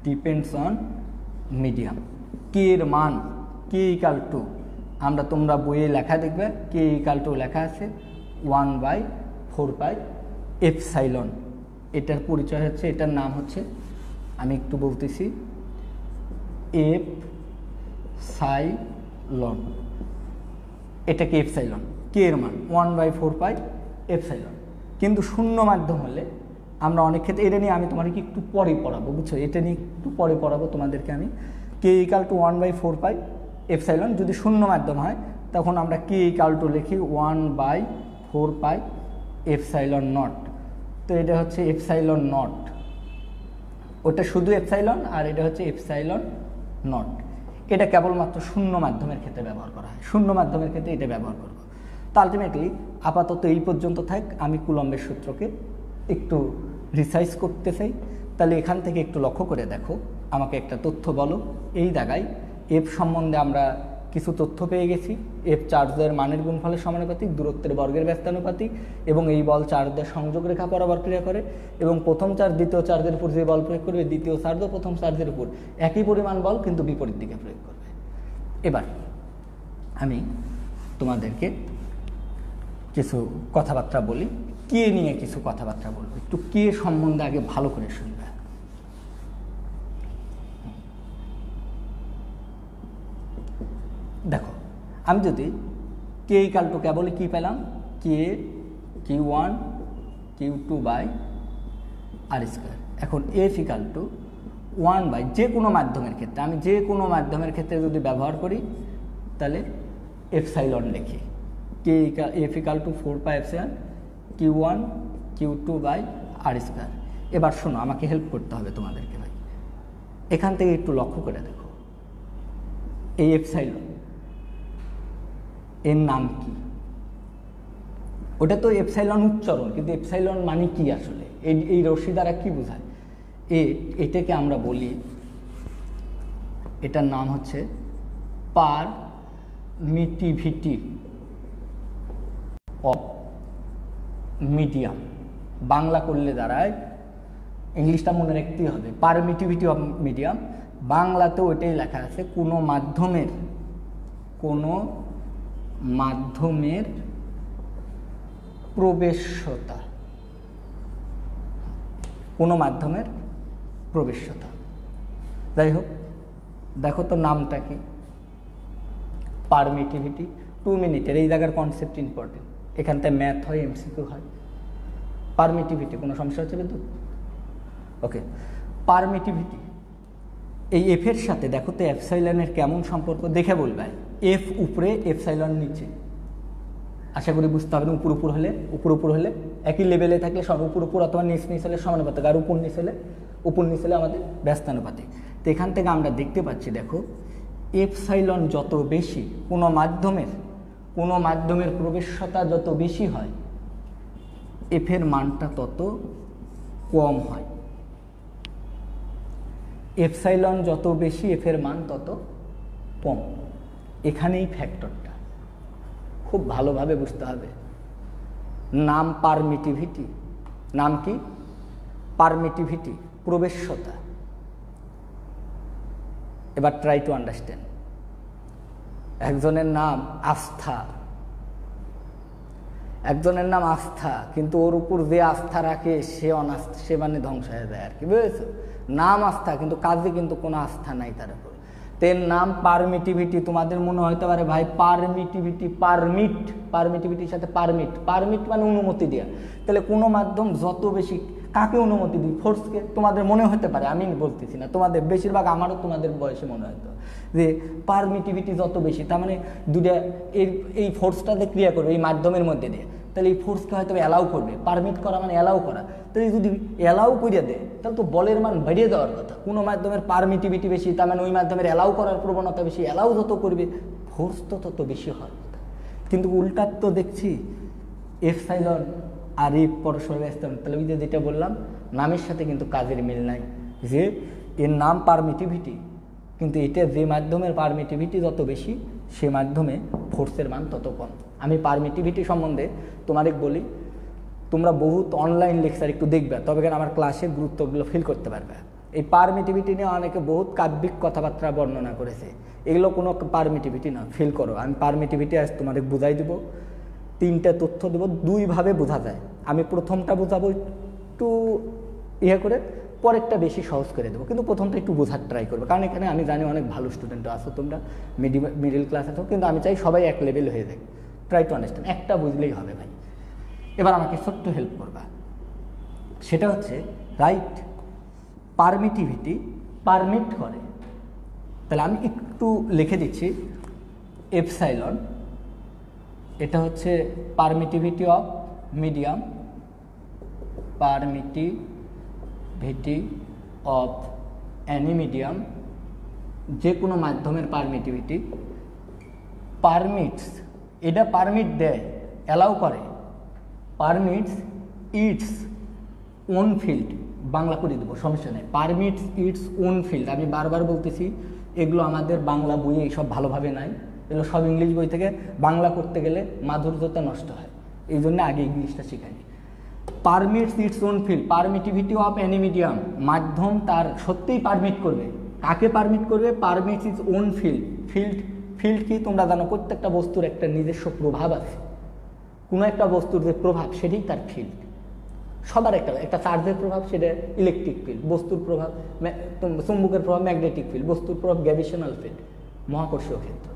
[SPEAKER 3] depends on medium. K এর মান কে = আমরা তোমরা বইয়ে লেখা দেখবে কে = লেখা আছে 1/4πε। এটার পরিচয় হচ্ছে, এটার নাম হচ্ছে, আমি একটু বলতেছি, এপসাইলন। এটা কি এপসাইলন, কে এর মান 1/4πε। কিন্তু শূন্য মাধ্যম হলে আমরা অনেক ক্ষেত্রে, এটা নিয়ে আমি তোমাদেরকে একটু পরে পড়াবো, বুঝছো, এটা নিয়ে একটু পরে পড়াবো তোমাদেরকে আমি। কে = 1/4πε। যদি শূন্য মাধ্যম হয় তখন আমরা কে = লিখি 1/4πε0। তো এটা হচ্ছে ε0, ওটা শুধু এপসাইলন, আর এটা হচ্ছে ε0। এটা কেবলমাত্র শূন্য মাধ্যমের ক্ষেত্রে ব্যবহার করা হয়, শূন্য মাধ্যমের ক্ষেত্রে এটা ব্যবহার করব। তো আলটিমেটলি আপাতত এই পর্যন্ত থাক, আমি কুলম্বের সূত্রকে একটু রিসাইজ করতে চাই। তাহলে এখান থেকে একটু লক্ষ্য করে দেখো, আমাকে একটা তথ্য বলো, এই জায়গায় এফ সম্বন্ধে আমরা কিছু তথ্য পেয়ে গেছি। এফ চার্জের মানের গুণফলের সমানুপাতিক, দূরত্বের বর্গের ব্যস্তানুপাতিক, এবং এই বল চার্জের সংযোগ রেখা বরাবর ক্রিয়া করে, এবং প্রথম চার্জ দ্বিতীয় চার্জের উপর যে বল প্রয়োগ করবে, দ্বিতীয় চার্জও প্রথম চার্জের উপর একই পরিমাণ বল কিন্তু বিপরীত দিকে প্রয়োগ করবে। এবার আমি তোমাদেরকে কিছু কথাবার্তা বলি, কে নিয়ে কিছু কথাবার্তা বলবো, একটু কে সম্বন্ধে আগে ভালো করে শুনবে। দেখো আমি যদি কে = কেবল কি পেলাম, কে Q1 Q2/r²। এখন এফ = 1/, যে কোনো মাধ্যমের ক্ষেত্রে, আমি যে কোনো মাধ্যমের ক্ষেত্রে যদি ব্যবহার করি তাহলে এপসাইলন লিখি, কে এফ = 4πε Q1 Q2/r²। এবার শোনো, আমাকে হেল্প করতে হবে তোমাদেরকে ভাই, এখান থেকে একটু লক্ষ্য করে দেখো, এই এপসাইলন এর নাম কি? ওটা তো এপসাইলন উচ্চারণ, কিন্তু এপসাইলন মানে কি আসলে, এই রশ্মি দ্বারা কি বোঝায়? এটাকে আমরা বলি, এটার নাম হচ্ছে পারমিটিভিটি অফ মিডিয়াম। বাংলা করলে দাঁড়ায়, ইংলিশটা মনে রাখতেই হবে, পারমিটিভিটি অফ মিডিয়াম। বাংলাতেও ওইটাই লেখা আছে, কোনো মাধ্যমের প্রবেশ্যতা, কোনো মাধ্যমের প্রবেশ্যতা। যাই হোক, দেখো তো নামটা কি, পারমিটিভিটি। 2 মিনিটের এই জায়গার কনসেপ্ট ইম্পর্টেন্ট, এখানটায় ম্যাথ হয়, এমসিকিউ হয়। পারমিটিভিটি, কোনো সমস্যা হচ্ছে বিদ্যুৎ? ওকে, পারমিটিভিটি এই এফের সাথে দেখো তো এপসাইলনের কেমন সম্পর্ক, দেখে বলবে। এফ উপরে, এপসাইলন নিচে, আশা করি বুঝতে হবে না। উপর হলে একই লেভেলে থাকলে সব উপর অথবা নিচ হলে সমানুপাতিক, আর উপর নিচ হলে আমাদের ব্যস্তানুপাতিক। তো এখান থেকে আমরা দেখতে পাচ্ছি, দেখো এপসাইলন যত বেশি, কোনো মাধ্যমের প্রবেশ্যতা যত বেশি হয়, এফের মানটা তত কম হয়। এপসাইলন যত বেশি, এফের মান তত কম। এখানেই ফ্যাক্টরটা খুব ভালোভাবে বুঝতে হবে। নাম পারমিটিভিটি, নাম কি? পারমিটিভিটি, প্রবেশ্যতা। এবার ট্রাই টু আন্ডারস্ট্যান্ড। একজনের নাম আস্থা, কিন্তু ওর উপর যে আস্থা রাখে সে মানে ধ্বংস হয়ে যায় আর কি, বুঝেছো? নাম আস্থা, কিন্তু কাজে কিন্তু কোনো আস্থা নাই তার উপর। তের নাম পারমিটিভিটি। তোমাদের মনে হতে পারে ভাই পারমিটিভিটি, পারমিটিভিটির সাথে পারমিট মানে অনুমতি দেওয়া। তাহলে কোনো মাধ্যম যত বেশি, কাকে অনুমতি দিই? ফোর্সকে। তোমাদের মনে হতে পারে, আমি বলতেছি না, তোমাদের বেশিরভাগ, আমারও তোমাদের বয়সে মনে হতো যে পারমিটিভিটি যত বেশি, তার মানে দুটা এই ফোর্সটাতে ক্রিয়া করবে এই মাধ্যমের মধ্যে দিয়ে, তাহলে এই ফোর্সকে হয়তো অ্যালাউ করবে। পারমিট করা মানে অ্যালাউ করা। তাহলে যদি অ্যালাউ করিয়া দেয়, তাহলে তো বলের মান বাড়িয়ে দেওয়ার কথা। কোনো মাধ্যমের পারমিটিভিটি বেশি, তার মানে ওই মাধ্যমের অ্যালাউ করার প্রবণতা বেশি। অ্যালাউ যত করবে, ফোর্স তো তত বেশি হওয়ার কথা। কিন্তু উল্টার তো দেখছি এপসাইলন আর এফ পরস্পর ব্যস্ত। তাহলে ওই যে যেটা বললাম, নামের সাথে কিন্তু কাজের মিল নাই। যে এর নাম পারমিটিভিটি, কিন্তু এটা যে মাধ্যমের পারমিটিভিটি যত বেশি, সে মাধ্যমে ফোর্সের মান তত কম। আমি পারমিটিভিটি সম্বন্ধে তোমাদের বলি, তোমরা বহুত অনলাইন লেকচার একটু দেখবে, তবে কেন আমার ক্লাসের গুরুত্বগুলো ফিল করতে পারবে। এই পারমিটিভিটি নিয়ে অনেকে বহুত কাব্যিক কথাবার্তা বর্ণনা করেছে, এগুলো কোনো পারমিটিভিটি না। ফিল করো, আমি পারমিটিভিটি আজ তোমাদের বুঝাই দেবো। 3টা তথ্য দেবো, 2 ভাবে বোঝা যায়। আমি প্রথমটা বোঝাবো একটু করে, পরেরটা বেশি সহজ করে দেবো, কিন্তু প্রথমটা একটু বোঝার ট্রাই করবো। কারণ এখানে আমি জানি অনেক ভালো স্টুডেন্ট আছো, তোমরা মিডিল ক্লাস আছো, কিন্তু আমি চাই সবাই এক লেভেল হয়ে যায়। ট্রাই টু আন্ডারস্ট্যান্ড, একটা বুঝলেই হবে ভাই। এবার আমাকে ছোট্ট হেল্প করবা, সেটা হচ্ছে রাইট, পারমিটিভিটি পারমিট করে। তাহলে আমি একটু লিখে দিচ্ছি, এপসাইলন এটা হচ্ছে permittivity of medium, permittivity of any medium, যে কোনো মাধ্যমের পারমিটিভিটি। পারমিটস, এটা পারমিট দেয়, অ্যালাউ করে। Permits its own field, Bangla করে দেবো, সমস্যা নেই। পারমিটস ইটস ওন ফিল্ড, আমি বারবার বলতেছি, এগুলো আমাদের বাংলা বইয়ে এইসব ভালোভাবে নাই, এগুলো সব ইংলিশ বই থেকে। বাংলা করতে গেলে মাধুর্যতা নষ্ট হয়, এই জন্য আগে ইংলিশটা শেখায়নি। Permits its own field, permittivity of any medium, মাধ্যম তার সত্যিই পারমিট করবে। কাকে পারমিট করবে? Permits its own field. Field কি তোমরা জানো? প্রত্যেকটা বস্তুর একটা নিজস্ব প্রভাব আছে। কোনো একটা বস্তুর যে প্রভাব, সেটাই তার ফিল্ড। সবার একটা চার্জের প্রভাব, সেটা ইলেকট্রিক ফিল্ড। বস্তুর প্রভাব, চুম্বকের প্রভাব ম্যাগনেটিক ফিল্ড। বস্তুর প্রভাব গ্র্যাভিটেশনাল ফিল্ড, মহাকর্ষীয় ক্ষেত্র,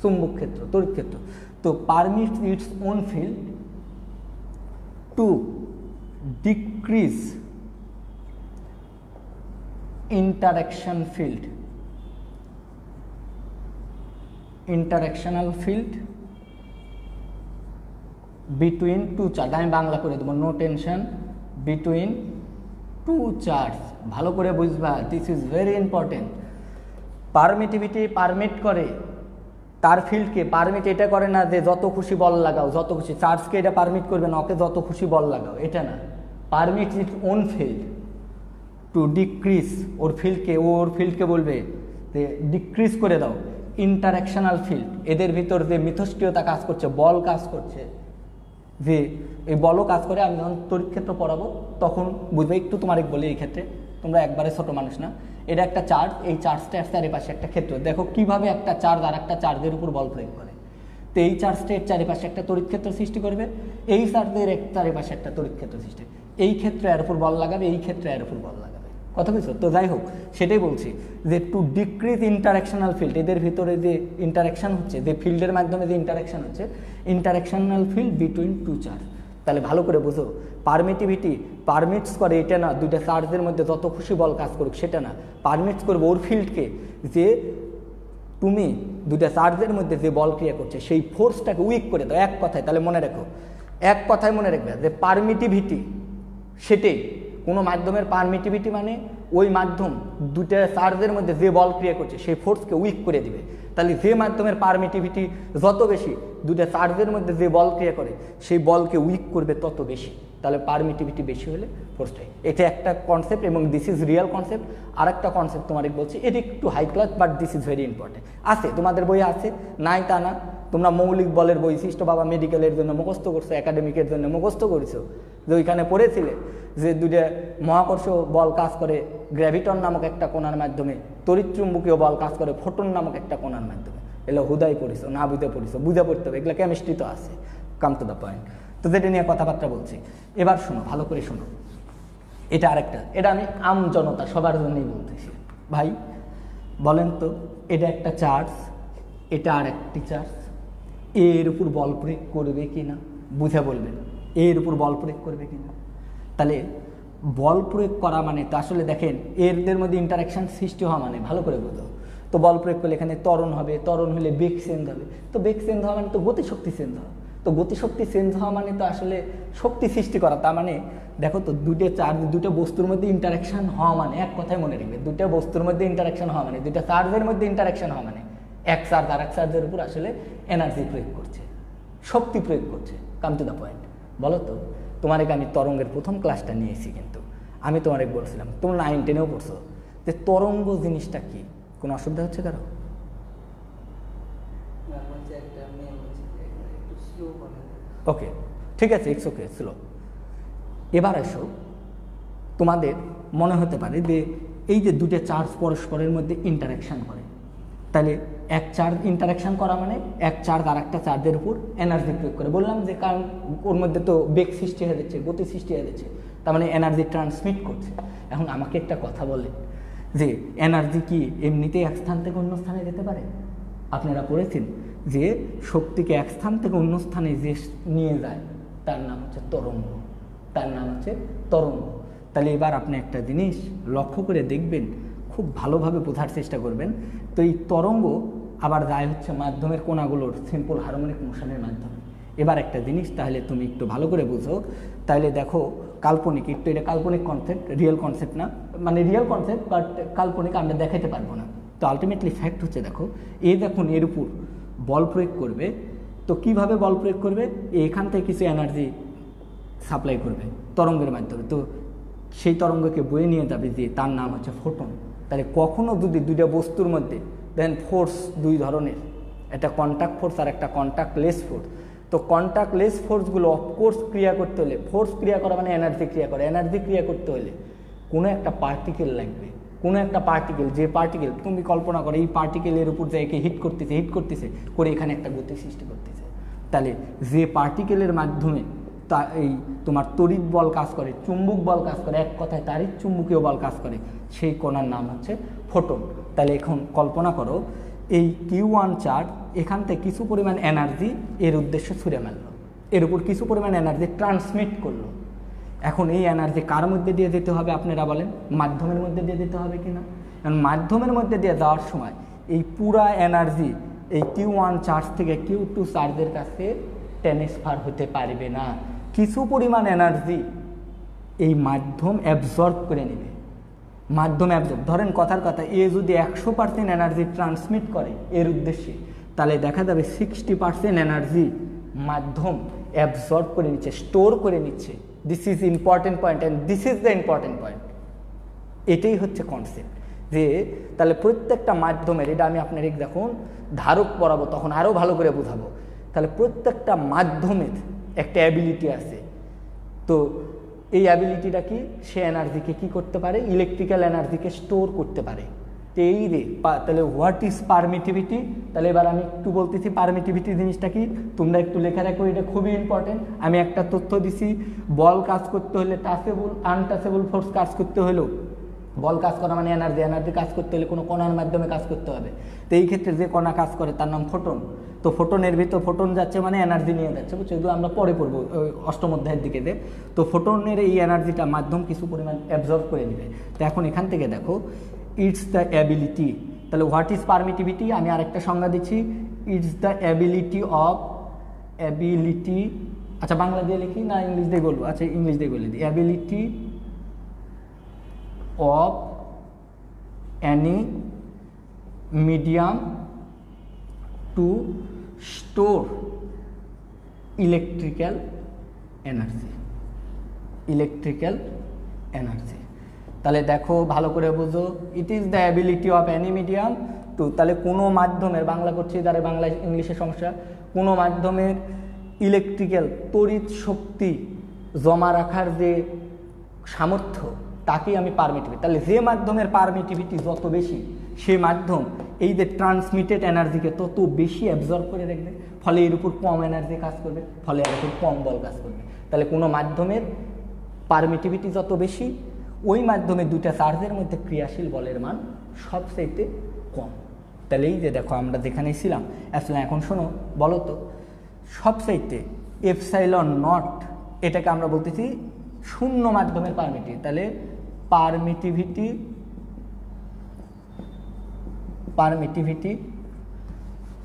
[SPEAKER 3] চুম্বক ক্ষেত্র, তড়িৎ ক্ষেত্র। তো permits its own field to decrease interaction field, interactional field between two charge. আমি বাংলা করে দেবো, no tension, between two charge. ভালো করে বুঝবা, this is very important. Permittivity permit করে তার ফিল্ডকে। পারমিট এটা করে না যে যত খুশি বল লাগাও, যত খুশি। চার্জকে এটা পারমিট করবে না, ওকে যত খুশি বল লাগাও, এটা না। Permit it own field to decrease, ওর ফিল্ডকে বলবে যে ডিক্রিজ করে দাও ইন্টারঅ্যাকশনাল ফিল্ড। এদের ভিতর যে মিথস্ক্রিয়তা কাজ করছে, বল কাজ করছে, যে এই বলও কাজ করে। আমি যখন তড়িৎ ক্ষেত্র পড়াবো তখন বুঝবে। একটু তোমার বলি, এই ক্ষেত্রে তোমরা একবারে ছোট মানুষ না। এটা একটা চার্জ, এই চার্জটা চারিপাশে একটা ক্ষেত্র। দেখো কিভাবে একটা চার্জ আর একটা চার্জের উপর বল প্রয়োগ করে। তো এই চার্জটা এর চারিপাশে একটা তড়িৎ ক্ষেত্র সৃষ্টি করবে, এই চার্জের চারিপাশে একটা তড়িৎ ক্ষেত্র সৃষ্টি, এই ক্ষেত্রে এর উপর বল লাগাবে, এই ক্ষেত্রে এর উপর বল লাগাবে। কথা বুঝছো? তো যাই হোক, সেটাই বলছি যে টু ডিক্রিজ ইন্টারাকশনাল ফিল্ড, এদের ভিতরে যে ইন্টারাকশন হচ্ছে, যে ফিল্ডের মাধ্যমে যে ইন্টারাকশন হচ্ছে, ইন্টারাকশনাল ফিল্ড বিটুইন টু চার্জ। তাহলে ভালো করে বুঝো, পারমিটিভিটি পারমিটস করে এটা না দুইটা চার্জের মধ্যে যত খুশি বল কাজ করুক সেটা না, পারমিটস করবে ওর ফিল্ডকে যে তুমি দুইটা চার্জের মধ্যে যে বল ক্রিয়া করছে সেই ফোর্সটাকে উইক করে দাও। এক কথায় তাহলে মনে রাখো, এক কথায় মনে রাখবে যে পারমিটিভিটি সেটাই, কোনো মাধ্যমের পারমিটিভিটি মানে ওই মাধ্যম দুইটা চার্জের মধ্যে যে বল ক্রিয়া করছে সেই ফোর্সকে উইক করে দিবে। তাহলে যে মাধ্যমের পারমিটিভিটি যত বেশি, দুইটা চার্জের মধ্যে যে বল ক্রিয়া করে সেই বলকে উইক করবে তত বেশি। তাহলে পারমিটিভিটি বেশি হলে ফোর্সটাই, এটা একটা কনসেপ্ট এবং দিস ইজ রিয়েল কনসেপ্ট। আর একটা কনসেপ্ট তোমাদের বলছি, এটি একটু high class but this is very important. আছে তোমাদের বই আছে, নাই তা না, তোমরা মৌলিক বলের বৈশিষ্ট্য বাবা মেডিকেলের জন্য মুখস্থ করছো, একাডেমিকের জন্য মুখস্থ করেছো, যে ওইখানে পড়েছিলে যে দুইটা মহাকর্ষ বল কাজ করে গ্র্যাভিটন নামক একটা কোণার মাধ্যমে, তড়িৎচুম্বকীয় বল কাজ করে ফোটন নামক একটা কোণার মাধ্যমে। এগুলো হুদাই পড়িছো, না বুঝে পড়িছো, বুঝে পড়তে হবে, এগুলো কেমিস্ট্রি তো আছে। Come to the point. তো যেটা নিয়ে কথাবার্তা বলছি, এবার শোনো, ভালো করে শোনো। এটা আরেকটা, এটা আমি আম জনতা সবার জন্যই বলতেছি। ভাই বলেন তো, এটা একটা চার্জ, এটা আর একটি চার্জ, এর উপর বল প্রয়োগ করবে কি না? বুঝে বলবেন, এর উপর বল প্রয়োগ করবে কি না? তাহলে বল প্রয়োগ করা মানে তো আসলে দেখেন এরদের মধ্যে ইন্টারাকশন সৃষ্টি হওয়া মানে, ভালো করে বুঝো তো, বল প্রয়োগ করলে এখানে ত্বরণ হবে, ত্বরণ হলে বেগ চেঞ্জ হবে, তো বেগ চেঞ্জ হওয়া মানে তো গতিশক্তি চেঞ্জ হওয়া, তো গতিশক্তি চেঞ্জ হওয়া মানে তো আসলে শক্তি সৃষ্টি করা। তার মানে দেখো তো, দুটো চার্জ, দুটো বস্তুর মধ্যে ইন্টারাকশন হওয়া মানে, এক কথায় মনে রাখবে, দুটো বস্তুর মধ্যে ইন্টারাকশন হওয়া মানে, দুটো চার্জের মধ্যে ইন্টারাকশন হওয়া মানে এক চার্জ আর এক চার্জের উপর আসলে এনার্জি প্রয়োগ করছে, শক্তি প্রয়োগ করছে। Come to the point. বলো তো, তোমাকে আমি তরঙ্গের প্রথম ক্লাসটা নিয়েছি, কিন্তু আমি তোমাকে বলছিলাম, তোমরা 9, 10-এও পড়ছো, যে তরঙ্গ জিনিসটা কি? কোনো অসুবিধা হচ্ছে কারো? ওকে, ঠিক আছে, ইটস ওকে, স্লো। এবার এসো, তোমাদের মনে হতে পারে যে এই যে দুটো চার্জ পরস্পরের মধ্যে ইন্টারাকশন করে, তাহলে এক চার্জ ইন্টারাকশন করা মানে এক চার্জ আর একটা চার্জের উপর এনার্জি প্রয়োগ করে। বললাম যে কারণ ওর মধ্যে তো বেগ সৃষ্টি হয়ে যাচ্ছে, গতি সৃষ্টি হয়ে যাচ্ছে, তার মানে এনার্জি ট্রান্সমিট করছে। এখন আমাকে একটা কথা বলেন, যে এনার্জি কি এমনিতেই এক স্থান থেকে অন্য স্থানে যেতে পারে? আপনারা পড়েছেন যে শক্তিকে এক স্থান থেকে অন্য স্থানে যে নিয়ে যায় তার নাম হচ্ছে তরঙ্গ, তার নাম হচ্ছে তরঙ্গ। তাহলে এবার আপনি একটা জিনিস লক্ষ্য করে দেখবেন, খুব ভালোভাবে বোঝার চেষ্টা করবেন। তো এই তরঙ্গ আবার যায় হচ্ছে মাধ্যমের কোণাগুলোর সিম্পল হারমোনিক মোশনের মাধ্যমে। এবার একটা জিনিস তাহলে তুমি একটু ভালো করে বুঝো, তাহলে দেখো কাল্পনিক, একটু এটা কাল্পনিক কনসেপ্ট, রিয়েল কনসেপ্ট না, মানে রিয়েল কনসেপ্ট বাট কাল্পনিক, আমরা দেখাতে পারবো না। তো আলটিমেটলি ফ্যাক্ট হচ্ছে, দেখো এই দেখুন এর উপর বল প্রয়োগ করবে, তো কিভাবে বল প্রয়োগ করবে? এখান থেকে কিছু এনার্জি সাপ্লাই করবে তরঙ্গের মাধ্যমে, তো সেই তরঙ্গকে বয়ে নিয়ে যাবে যে তার নাম হচ্ছে ফোটন। তাহলে কখনো যদি দুইটা বস্তুর মধ্যে দেন ফোর্স দুই ধরনের, একটা কন্ট্যাক্ট ফোর্স আর একটা কন্ট্যাক্টলেস ফোর্স, তো কন্ট্যাক্টলেস ফোর্সগুলো অফকোর্স ক্রিয়া করতে হলে, ফোর্স ক্রিয়া করা মানে এনার্জি ক্রিয়া করে, এনার্জি ক্রিয়া করতে হলে কোনো একটা পার্টিকেল লাগবে, কোনো একটা পার্টিকেল, যে পার্টিকেল তুমি কল্পনা করো এই পার্টিকেলের উপর যাইকে হিট করতেছে করে এখানে একটা গতি সৃষ্টি করতেছে। তাহলে যে পার্টিকেলের মাধ্যমে তা এই তোমার তড়িৎ বল কাজ করে, চুম্বক বল কাজ করে, এক কথায় তাড়িৎ চুম্বকীয় বল কাজ করে, সেই কণার নাম হচ্ছে ফোটন। তাহলে এখন কল্পনা করো এই Q1 চার্জ এখান থেকে কিছু পরিমাণ এনার্জি এর উদ্দেশ্যে ছুঁড়ে মারল, এর উপর কিছু পরিমাণ এনার্জি ট্রান্সমিট করলো। এখন এই এনার্জি কার মধ্যে দিয়ে যেতে হবে আপনারা বলেন? মাধ্যমের মধ্যে দিয়ে যেতে হবে কিনা? কারণ মাধ্যমের মধ্যে দিয়ে যাওয়ার সময় এই পুরা এনার্জি এই Q1 চার্জ থেকে Q2 চার্জের কাছে ট্রান্সফার হতে পারবে না, কিছু পরিমাণ এনার্জি এই মাধ্যম অ্যাবজর্ব করে নেবে। মাধ্যম অ্যাবজর্ব, ধরেন কথার কথা, এ যদি 100% এনার্জি ট্রান্সমিট করে এর উদ্দেশ্যে, তাহলে দেখা যাবে 60% এনার্জি মাধ্যম অ্যাবজর্ব করে নিচ্ছে, স্টোর করে নিচ্ছে। This is important point and this is the important point. এটাই হচ্ছে কনসেপ্ট, যে তাহলে প্রত্যেকটা মাধ্যমের, এটা আমি আপনার দেখুন ধারক পড়াবো তখন আরও ভালো করে বোঝাবো। তাহলে প্রত্যেকটা মাধ্যমের একটা অ্যাবিলিটি আছে, তো এই অ্যাবিলিটিটা কি? সে এনার্জিকে কি করতে পারে? ইলেকট্রিক্যাল এনার্জিকে স্টোর করতে পারে। তাহলে হোয়াট ইজ পারমিটিভিটি, তাহলে এবার আমি একটু বলতেছি পারমিটিভিটি জিনিসটা কি, তোমরা একটু লেখা রাখো, এটা খুবই ইম্পর্টেন্ট। আমি একটা তথ্য দিছি, বল কাজ করতে হলে টাচেবল আনটাচেবল ফোর্স কাজ করতে হলেও, বল কাজ করা মানে এনার্জি কাজ করতে হলে কোনো কণার মাধ্যমে কাজ করতে হবে। তো এই ক্ষেত্রে যে কণা কাজ করে তার নাম ফোটন। তো ফোটনের ভিতর ফোটন যাচ্ছে মানে এনার্জি নিয়ে যাচ্ছে, বুঝছো, এগুলো আমরা পরে পড়বো অষ্টম অধ্যায়ের দিকে যে। তো ফোটনের এই এনার্জিটা মাধ্যম কিছু পরিমাণ অ্যাবজর্ব করে নেবে। তো এখন এখান থেকে দেখো, ইটস দ্য অ্যাবিলিটি, তাহলে হোয়াট ইজ পারমিটিভিটি, আমি আরেকটা সংজ্ঞা দিচ্ছি, ইটস দ্য অ্যাবিলিটি, আচ্ছা বাংলা দিয়ে লিখি না ইংলিশ দিয়ে বলবো, আচ্ছা ইংলিশ দিয়ে বলে দিই, ability of any medium to store electrical energy, তাহলে দেখো ভালো করে বুঝো, it is the ability of any medium to, তাহলে কোনো মাধ্যমের, বাংলা করছি যারা বাংলা ইংলিশে সমস্যা, কোনো মাধ্যমের ইলেকট্রিক্যাল তড়িৎ শক্তি জমা রাখার যে সামর্থ্য তাকেই আমি পারমিটিভিটি। তাহলে যে মাধ্যমের পারমিটিভিটি যত বেশি, সে মাধ্যম এই যে ট্রান্সমিটেড এনার্জিকে তত বেশি অ্যাবজর্ব করে রাখবে, ফলে এর উপর কম এনার্জি কাজ করবে, ফলে এর উপর কম বল কাজ করবে। তাহলে কোনো মাধ্যমের পারমিটিভিটি যত বেশি, ওই মাধ্যমে দুটা চার্জের মধ্যে ক্রিয়াশীল বলের মান সবচাইতে কম। তাহলে এই যে দেখো আমরা যেখানে ছিলাম, আসলে এখন শোনো, বলো তো সবচাইতে এপসাইলন নট, এটাকে আমরা বলতেছি শূন্য মাধ্যমের পারমিটিভিটি। তাহলে পারমিটিভিটি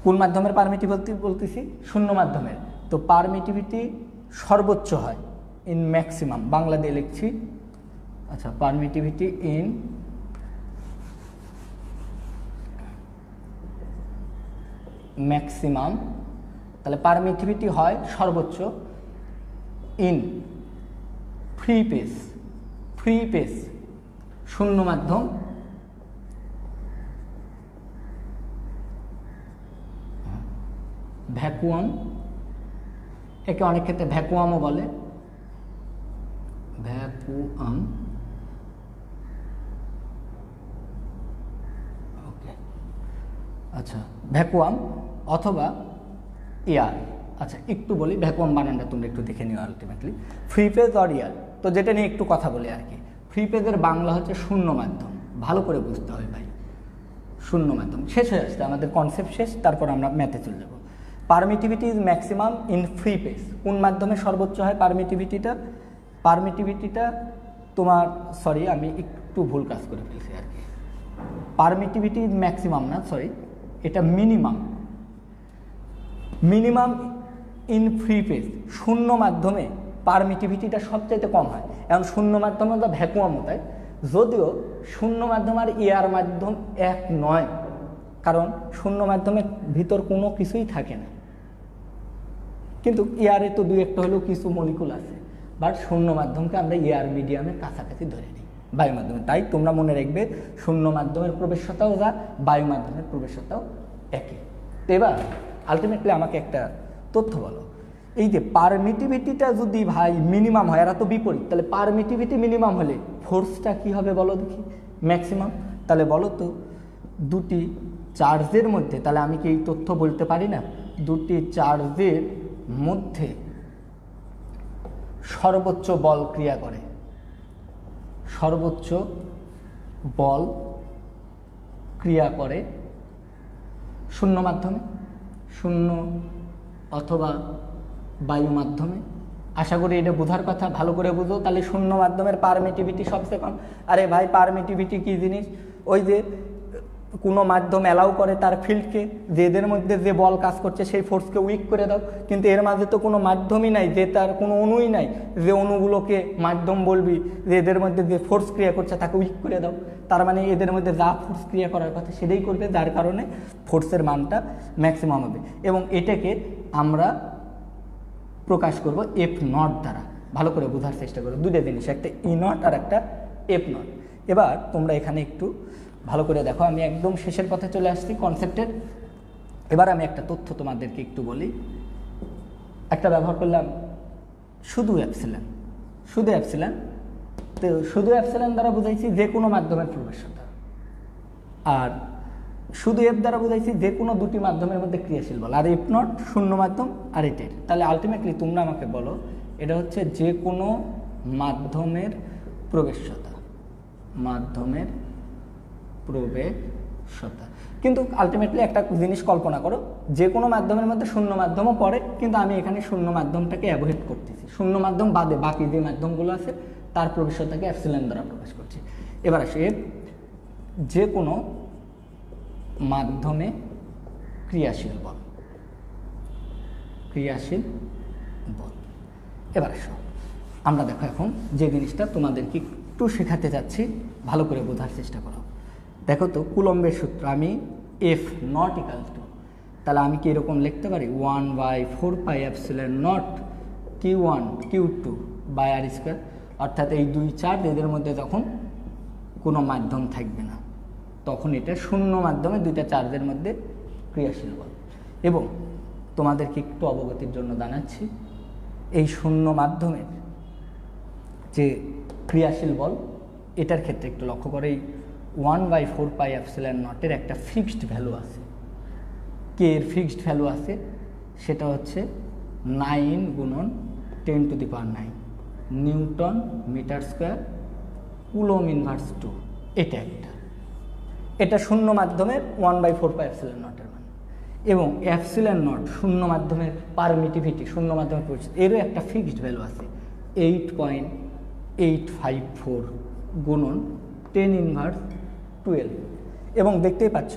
[SPEAKER 3] কোন মাধ্যমের পারমিটিভিটি বলতেছি? শূন্য মাধ্যমের। তো পারমিটিভিটি সর্বোচ্চ হয় ইন ম্যাক্সিমাম, বাংলা দিয়ে লিখছি, আচ্ছা পারমিটিভিটি ইন ম্যাক্সিমাম, তাহলে পারমিটিভিটি হয় সর্বোচ্চ ইন ফ্রি পেস শূন্য মাধ্যম, ভ্যাকুয়াম, একে অনেক ক্ষেত্রে ভ্যাকুয়ামও বলে, ভ্যাকুয়াম, ওকে, আচ্ছা ভ্যাকুয়াম অথবা এয়ার। আচ্ছা একটু বলি, ভ্যাকুয়াম বানানটা তোমরা একটু দেখে নিও ultimately, free page or air. তো যেটা নিয়ে একটু কথা বলি আর কি, ফ্রি পেজের বাংলা হচ্ছে শূন্য মাধ্যম, ভালো করে বুঝতে হবে ভাই, শূন্য মাধ্যম। শেষ হয়ে আসছে আমাদের কনসেপ্ট শেষ, তারপর আমরা ম্যাথে চলে যাব। Permittivity is maximum in free page, কোন মাধ্যমে সর্বোচ্চ হয় পারমিটিভিটিটা তোমার, সরি আমি একটু ভুল কাজ করে ফেলছি আর কি, পারমিটিভিটি ইজ ম্যাক্সিমাম না, সরি এটা মিনিমাম ইন ফ্রি পেজ, শূন্য মাধ্যমে পারমিটিভিটিটা সবচাইতে কম হয়। এখন শূন্য মাধ্যমে বা ভ্যাকুয়ামও তাই, যদিও শূন্য মাধ্যম আর এয়ার মাধ্যম এক নয়, কারণ শূন্য মাধ্যমের ভিতর কোনো কিছুই থাকে না, কিন্তু এয়ারে তো দুই একটা হলেও কিছু মলিকুল আছে, বাট শূন্য মাধ্যমকে আমরা এয়ার মিডিয়ামের কাছাকাছি ধরে নিই বায়ু মাধ্যমে। তাই তোমরা মনে রাখবে শূন্য মাধ্যমের প্রবেশতাও যা, বায়ু মাধ্যমের প্রবেশতাও একই। তো এবার আলটিমেটলি আমাকে একটা তথ্য বলো, এই যে পারমিটিভিটিটা যদি ভাই মিনিমাম হয়, এরা তো বিপরীত, তাহলে পারমিটিভিটি মিনিমাম হলে ফোর্সটা কি হবে বলো দেখি? ম্যাক্সিমাম। তাহলে বলো তো দুটি চার্জের মধ্যে, তাহলে আমি কি এই তথ্য বলতে পারি না, দুটি চার্জের মধ্যে সর্বোচ্চ বল ক্রিয়া করে, সর্বোচ্চ বল ক্রিয়া করে শূন্য মাধ্যমে, শূন্য অথবা বায়ু মাধ্যমে। আশা করি এটা বোঝার কথা, ভালো করে বুঝো। তাহলে শূন্য মাধ্যমের পারমিটিভিটি সবচেয়ে কম। আরে ভাই পারমিটিভিটি কী জিনিস? ওই যে কোনো মাধ্যম অ্যালাউ করে তার ফিল্ডকে, যে এদের মধ্যে যে বল কাজ করছে সেই ফোর্সকে উইক করে দাও, কিন্তু এর মাঝে তো কোনো মাধ্যমই নাই, যে তার কোনো অণুই নাই যে অণুগুলোকে মাধ্যম বলবি, যে এদের মধ্যে যে ফোর্স ক্রিয়া করছে তাকে উইক করে দাও। তার মানে এদের মধ্যে যা ফোর্স ক্রিয়া করার কথা সেটাই করবে, যার কারণে ফোর্সের মানটা ম্যাক্সিমাম হবে। এবং এটাকে আমরা প্রকাশ করব এফ নট দ্বারা। ভালো করে বোঝার চেষ্টা করো, দুটো জিনিস, একটা ই নট আর একটা এফ নট। এবার তোমরা এখানে একটু ভালো করে দেখো, আমি একদম শেষের পথে চলে আসছি কনসেপ্টের। এবার আমি একটা তথ্য তোমাদেরকে একটু বলি। একটা ব্যবহার করলাম শুধু অ্যাপসিলন, তো শুধু অ্যাপসিলন দ্বারা বুঝাইছি যে কোনো মাধ্যমের প্রবেশতা, আর শুধু এফ দ্বারা বোঝাইছি যে কোনো দুটি মাধ্যমের মধ্যে ক্রিয়াশীল বল, আর এফ নট শূন্য মাধ্যম আর এটের। তাহলে আলটিমেটলি তোমরা আমাকে বলো এটা হচ্ছে যে কোনো মাধ্যমের প্রবেশ্যতা, মাধ্যমের প্রবেশ্যতা। কিন্তু আলটিমেটলি একটা জিনিস কল্পনা করো, যে কোনো মাধ্যমের মধ্যে শূন্য মাধ্যমও পড়ে, কিন্তু আমি এখানে শূন্য মাধ্যমটাকে অ্যাভয়েড করতেছি, শূন্য মাধ্যম বাদে বাকি যে মাধ্যমগুলো আছে তার প্রবেশ্যতাকে এপসিলন দ্বারা প্রকাশ করছি। এবার আসে যে কোনো মাধ্যমে ক্রিয়াশীল বল, ক্রিয়াশীল বল। এবার আসো আমরা দেখো এখন যে জিনিসটা তোমাদেরকে একটু শেখাতে যাচ্ছি, ভালো করে বোঝার চেষ্টা করো। দেখো তো কুলম্বের সূত্র, আমি এফ নট ইকাল টু, তাহলে আমি কি এরকম লিখতে পারি 1/4πε0 Q1 Q2 by R square, অর্থাৎ এই দুই চার্জ এদের মধ্যে তখন কোনো মাধ্যম থাকবে না, তখন এটা শূন্য মাধ্যমে দুইটা চার্জের মধ্যে ক্রিয়াশীল বল। এবং তোমাদেরকে একটু অবগতির জন্য জানাচ্ছি, এই শূন্য মাধ্যমের যে ক্রিয়াশীল বল এটার ক্ষেত্রে একটু লক্ষ্য করে, এই 1/4πε0 একটা ফিক্সড ভ্যালু আছে, কে এর ফিক্সড ভ্যালু আছে, সেটা হচ্ছে 9 গুণন 10⁹ newton metre square coulomb inverse 2। এটা একটা, এটা শূন্য মাধ্যমের 1/4πε0 এর মান। এবং ε0 শূন্য মাধ্যমের পারমিটিভিটি, শূন্য মাধ্যমের পরিস্থিতি, এরও একটা ফিক্সড ভ্যালু আছে 8.854 গুণন 10⁻12। এবং দেখতেই পাচ্ছ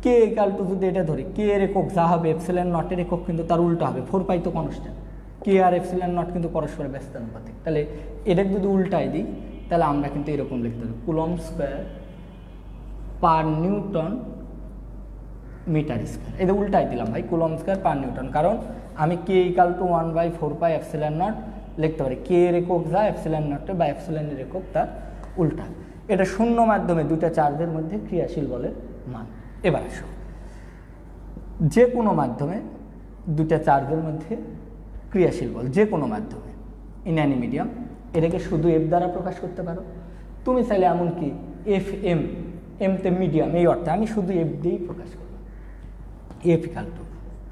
[SPEAKER 3] কে ইকাল টু, যদি এটা ধরি কে এর একক যা হবে ε0 এর একক কিন্তু তার উল্টো হবে, 4π তো কনস্ট্যান্ট, কে আর ε0 কিন্তু পরস্পর ব্যস্তানুপাতিক। তাহলে এটাকে যদি উল্টাই দিই তাহলে আমরা কিন্তু এরকম লিখতে পারি coulomb square per newton metre square. এটা উল্টাই দিলাম ভাই, কুলম স্কোয়ার পার নিউটন, কারণ আমি কে ইকাল টু 1/4πε0 লিখতে পারি, কে এর একক যা ε0 বা এর একক তার উল্টা। এটা শূন্য মাধ্যমে দুইটা চার্জের মধ্যে ক্রিয়াশীল বলের মান। এবার আসো যে কোনো মাধ্যমে দুইটা চার্জের মধ্যে ক্রিয়াশীল বল, যে কোনো মাধ্যমে ইন অ্যানি মিডিয়াম, এটাকে শুধু এফ দ্বারা প্রকাশ করতে পারো। তুমি চাইলে এমনকি এফ এম, এমতে মিডিয়াম, এই অর্থে আমি শুধু এফ দিয়েই প্রকাশ করব। এফ ইকাল টু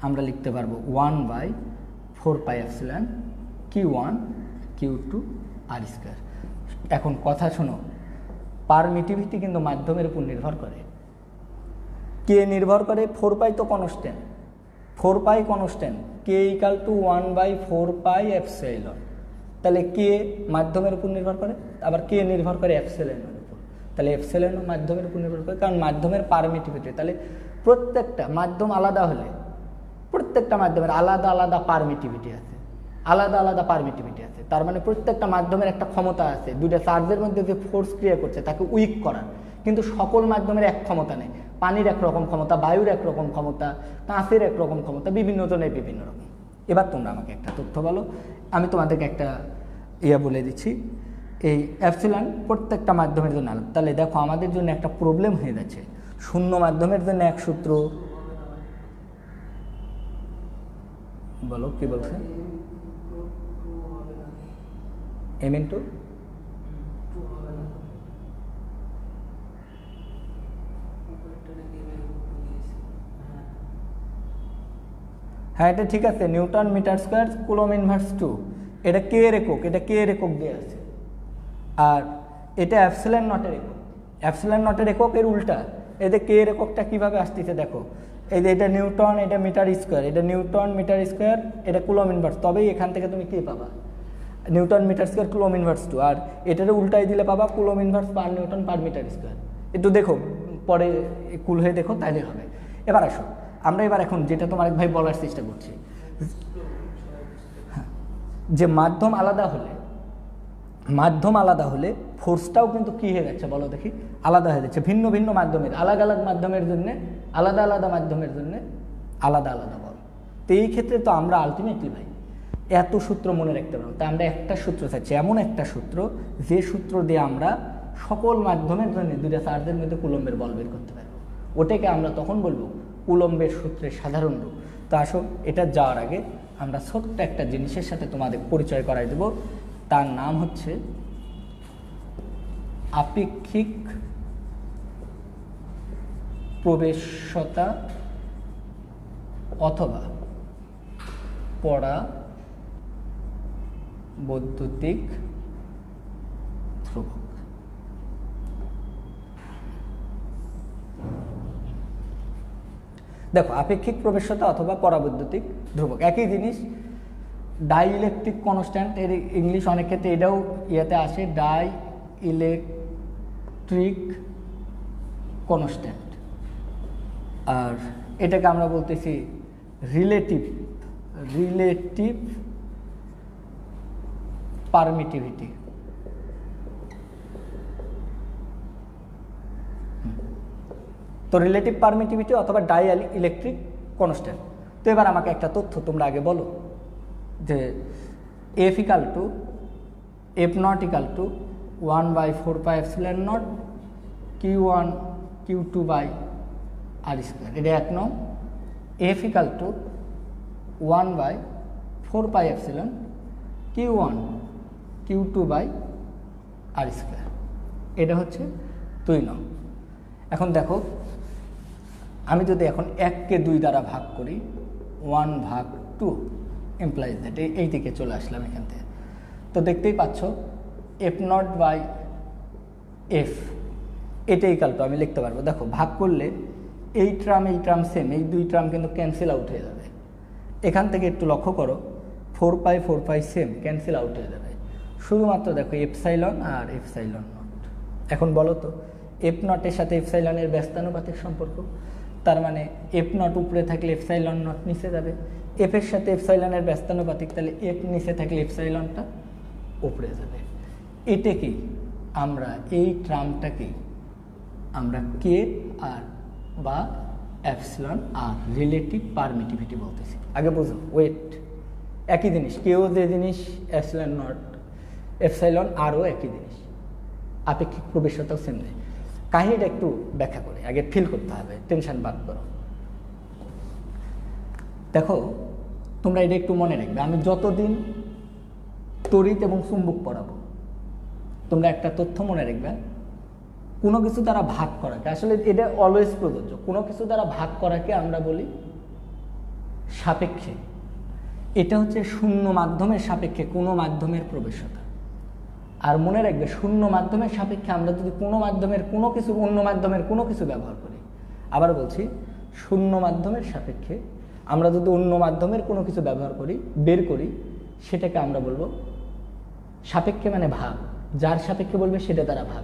[SPEAKER 3] আমরা লিখতে পারবো 1/4πε Q1 Q2 আর স্কোয়ার। এখন কথা শোনো, পারমিটিভিটি কিন্তু মাধ্যমের উপর নির্ভর করে, কে নির্ভর করে 4π তো constant, 4π constant, K equal to 1/4πε। তাহলে কে মাধ্যমের উপর নির্ভর করে, আবার কে নির্ভর করে এপসিলনের উপর, তাহলে এপসিলনও মাধ্যমের উপর নির্ভর করে, কারণ মাধ্যমের পারমিটিভিটি। তাহলে প্রত্যেকটা মাধ্যম আলাদা হলে প্রত্যেকটা মাধ্যমের আলাদা আলাদা পারমিটিভিটি আছে, আলাদা আলাদা পারমিটিভিটি আছে। তার মানে প্রত্যেকটা মাধ্যমের একটা ক্ষমতা আছে দুইটা চার্জের মধ্যে যে ফোর্স ক্রিয়া করছে তাকে উইক করার, কিন্তু সকল মাধ্যমের এক ক্ষমতা নেই। পানির একরকম ক্ষমতা, বায়ুর একরকম ক্ষমতা, কাঁচের একরকম ক্ষমতা, বিভিন্ন জনের বিভিন্ন রকম। এবার তোমরা আমাকে একটা তথ্য বলো, আমি তোমাদেরকে একটা বলে দিচ্ছি, এই এপসিলন প্রত্যেকটা মাধ্যমের জন্য আলাদা। তাহলে দেখো আমাদের জন্য একটা প্রবলেম হয়ে যাচ্ছে, শূন্য মাধ্যমের জন্য এক সূত্র, বলো কি বলছে, এম ইন্টু হ্যাঁ এটা ঠিক আছে, newton metre square coulomb inverse 2, এটা কে এর একক, এটা কে এর একক দিয়ে আছে। আর এটা এপসিলন নটের একক, এপসিলন নটের একক এর উল্টা। এতে কে এর এককটা কীভাবে আসতেছে দেখো, এই যে এটা নিউটন, এটা মিটার স্কোয়ার, এটা নিউটন মিটার স্কোয়ার, এটা কুলম ইনভার্স, তবেই এখান থেকে তুমি কী পাবা, newton metre square coulomb inverse 2। আর এটারে উল্টাই দিলে পাবা coulomb inverse per newton per metre square. একটু দেখো পরে কুল হয়ে দেখো, তাইলে হবে। এবার আসো আমরা এবার এখন যেটা তোমার এক ভাই বলার চেষ্টা করছি, যে মাধ্যম আলাদা হলে ফোর্সটাও কিন্তু কী হয়ে যাচ্ছে বলো দেখি, আলাদা হয়ে যাচ্ছে। ভিন্ন ভিন্ন মাধ্যমের আলাদা আলাদা মাধ্যমের জন্য আলাদা আলাদা মাধ্যমের জন্য আলাদা আলাদা বল। তো এই ক্ষেত্রে তো আমরা আলটিমেটলি ভাই এত সূত্র মনে রাখতে পারবো, তাই আমরা একটা সূত্র চাচ্ছি, এমন একটা সূত্র যে সূত্র দিয়ে আমরা সকল মাধ্যমের জন্য দুইটা চার্জের মধ্যে কুলম্বের বল বের করতে পারবো। ওটাকে আমরা তখন বলবো কুলম্বের সূত্রের সাধারণ রূপ। তো আসো এটা যাওয়ার আগে আমরা ছোট্ট একটা জিনিসের সাথে তোমাদের পরিচয় করাই দেব, তার নাম হচ্ছে আপেক্ষিক প্রবেশ্যতা অথবা পরাবৈদ্যুতিক ধ্রুবক। দেখো, আপেক্ষিক প্রবেশ্যতা অথবা পরাবৈদ্যুতিক ধ্রুবক একই জিনিস। ডাই ইলেকট্রিক কনস্ট্যান্ট, এর ইংলিশ অনেক ক্ষেত্রে এটাও ইয়েতে আসে, ডাই ইলেকট্রিক কনস্ট্যান্ট। আর এটাকে আমরা বলতেছি রিলেটিভ পারমিটিভিটি। তো রিলেটিভ পারমিটিভিটি অথবা ডাই ইলেকট্রিক কনস্ট্যান্ট। তো এবার আমাকে একটা তথ্য তোমরা আগে বলো যে F equal to F naught equal to 1/4πε0 Q1 Q2 by R square. এটা 1 নং। F equal to 1/4πε Q1 Q2 by R square. এটা হচ্ছে 2 নং। এখন দেখো, আমি যদি এখন 1কে 2 দ্বারা ভাগ করি, 1/2 ইমপ্লাইজ দ্যাট, এই দিকে চলে আসলাম এখান থেকে। তো দেখতেই পাচ্ছ এফ নট বাই এফ, এটা ইকাল টু আমি লিখতে পারবো। দেখো, ভাগ করলে এই ট্রাম সেম, এই 2 ট্রাম কিন্তু ক্যান্সেল আউট হয়ে যাবে। এখান থেকে একটু লক্ষ্য করো, 4π সেম ক্যান্সেল আউট হয়ে যাবে। শুধুমাত্র দেখো এপসাইলন আর এপসাইলন নট। এখন বলো তো, এফ নটের সাথে এপসাইলনের ব্যস্তানুপাতিক সম্পর্ক, তার মানে এফ নট উপরে থাকলে এপসাইলন নট নিচে যাবে। এফের সাথে এপসাইলনের ব্যস্তানুপাতিক, তাহলে এফ নিচে থাকলে এপসাইলনটা উপরে যাবে। এটাকেই আমরা, এই ট্রামটাকেই আমরা কে আর বা এপসিলন আর রিলেটিভ পারমিটিভিটি বলতেছি। আগে বুঝো, ওয়েট একই জিনিস, কেও যে জিনিস, এপসিলন নট এপসাইলন আরও একই জিনিস, আপেক্ষিক প্রবেশ্যতাও সেম নেই। কাহিনীটা একটু ব্যাখ্যা করে, আগে ফিল করতে হবে, টেনশন বাদ করো। দেখো, তোমরা এটা একটু মনে রাখবে, আমি যতদিন তড়িৎ এবং চুম্বক পড়াবো, তোমরা একটা তথ্য মনে রাখবে, কোনো কিছু দ্বারা ভাগ করাকে, আসলে এটা অলওয়েজ প্রযোজ্য, কোনো কিছু দ্বারা ভাগ করাকে আমরা বলি সাপেক্ষে। এটা হচ্ছে শূন্য মাধ্যমের সাপেক্ষে কোনো মাধ্যমের প্রবেশ্যতা। আর মনে রাখবে, শূন্য মাধ্যমের সাপেক্ষে আমরা যদি কোনো মাধ্যমের কোনো কিছু, অন্য মাধ্যমের কোনো কিছু ব্যবহার করি, আবার বলছি, শূন্য মাধ্যমের সাপেক্ষে আমরা যদি অন্য মাধ্যমের কোনো কিছু ব্যবহার করি, বের করি, সেটাকে আমরা বলবো সাপেক্ষে, মানে ভাগ। যার সাপেক্ষে বলবে সেটা দ্বারা ভাগ,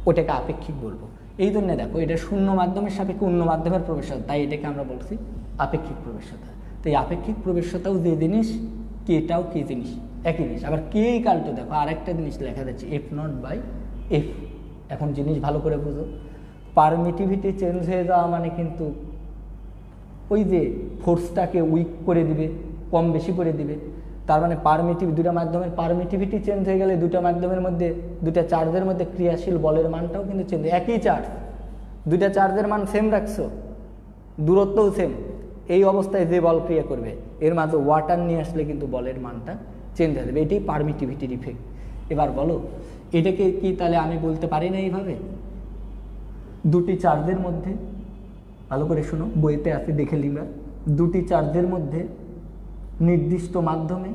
[SPEAKER 3] ওটাকে আপেক্ষিক বলবো। এই জন্য দেখো, এটা শূন্য মাধ্যমের সাপেক্ষে অন্য মাধ্যমের প্রবেশ্যতা, তাই এটাকে আমরা বলছি আপেক্ষিক প্রবেশ্যতা। তো এই আপেক্ষিক প্রবেশ্যতাও যে জিনিস, কেটাও কি জিনিস, একই জিনিস। আবার কে ইকাল টু, দেখো আরেকটা জিনিস লেখা যাচ্ছে এফ নট বাই এফ। এখন জিনিস ভালো করে বুঝো, পারমিটিভিটি চেঞ্জ হয়ে যাওয়া মানে কিন্তু ওই যে ফোর্সটাকে উইক করে দিবে, কম বেশি করে দিবে। তার মানে দুটা মাধ্যমের পারমিটিভিটি চেঞ্জ হয়ে গেলে দুটা মাধ্যমের মধ্যে, দুটা চার্জের মধ্যে ক্রিয়াশীল বলের মানটাও কিন্তু চেঞ্জ। একই চার্জ, দুইটা চার্জের মান সেম রাখছো, দূরত্বও সেম, এই অবস্থায় যে বল ক্রিয়া করবে এর মাঝে ওয়াটার নিয়ে আসলে কিন্তু বলের মানটা চেঞ্জ হয়ে যাবে। এটাই পারমিটিভিটির ইফেক্ট। এবার বলো, এটাকে কি তাহলে আমি বলতে পারি না এইভাবে, দুটি চার্জের মধ্যে, ভালো করে শোনো, বইতে আছে দেখে নিবা, দুটি চার্জের মধ্যে নির্দিষ্ট মাধ্যমে,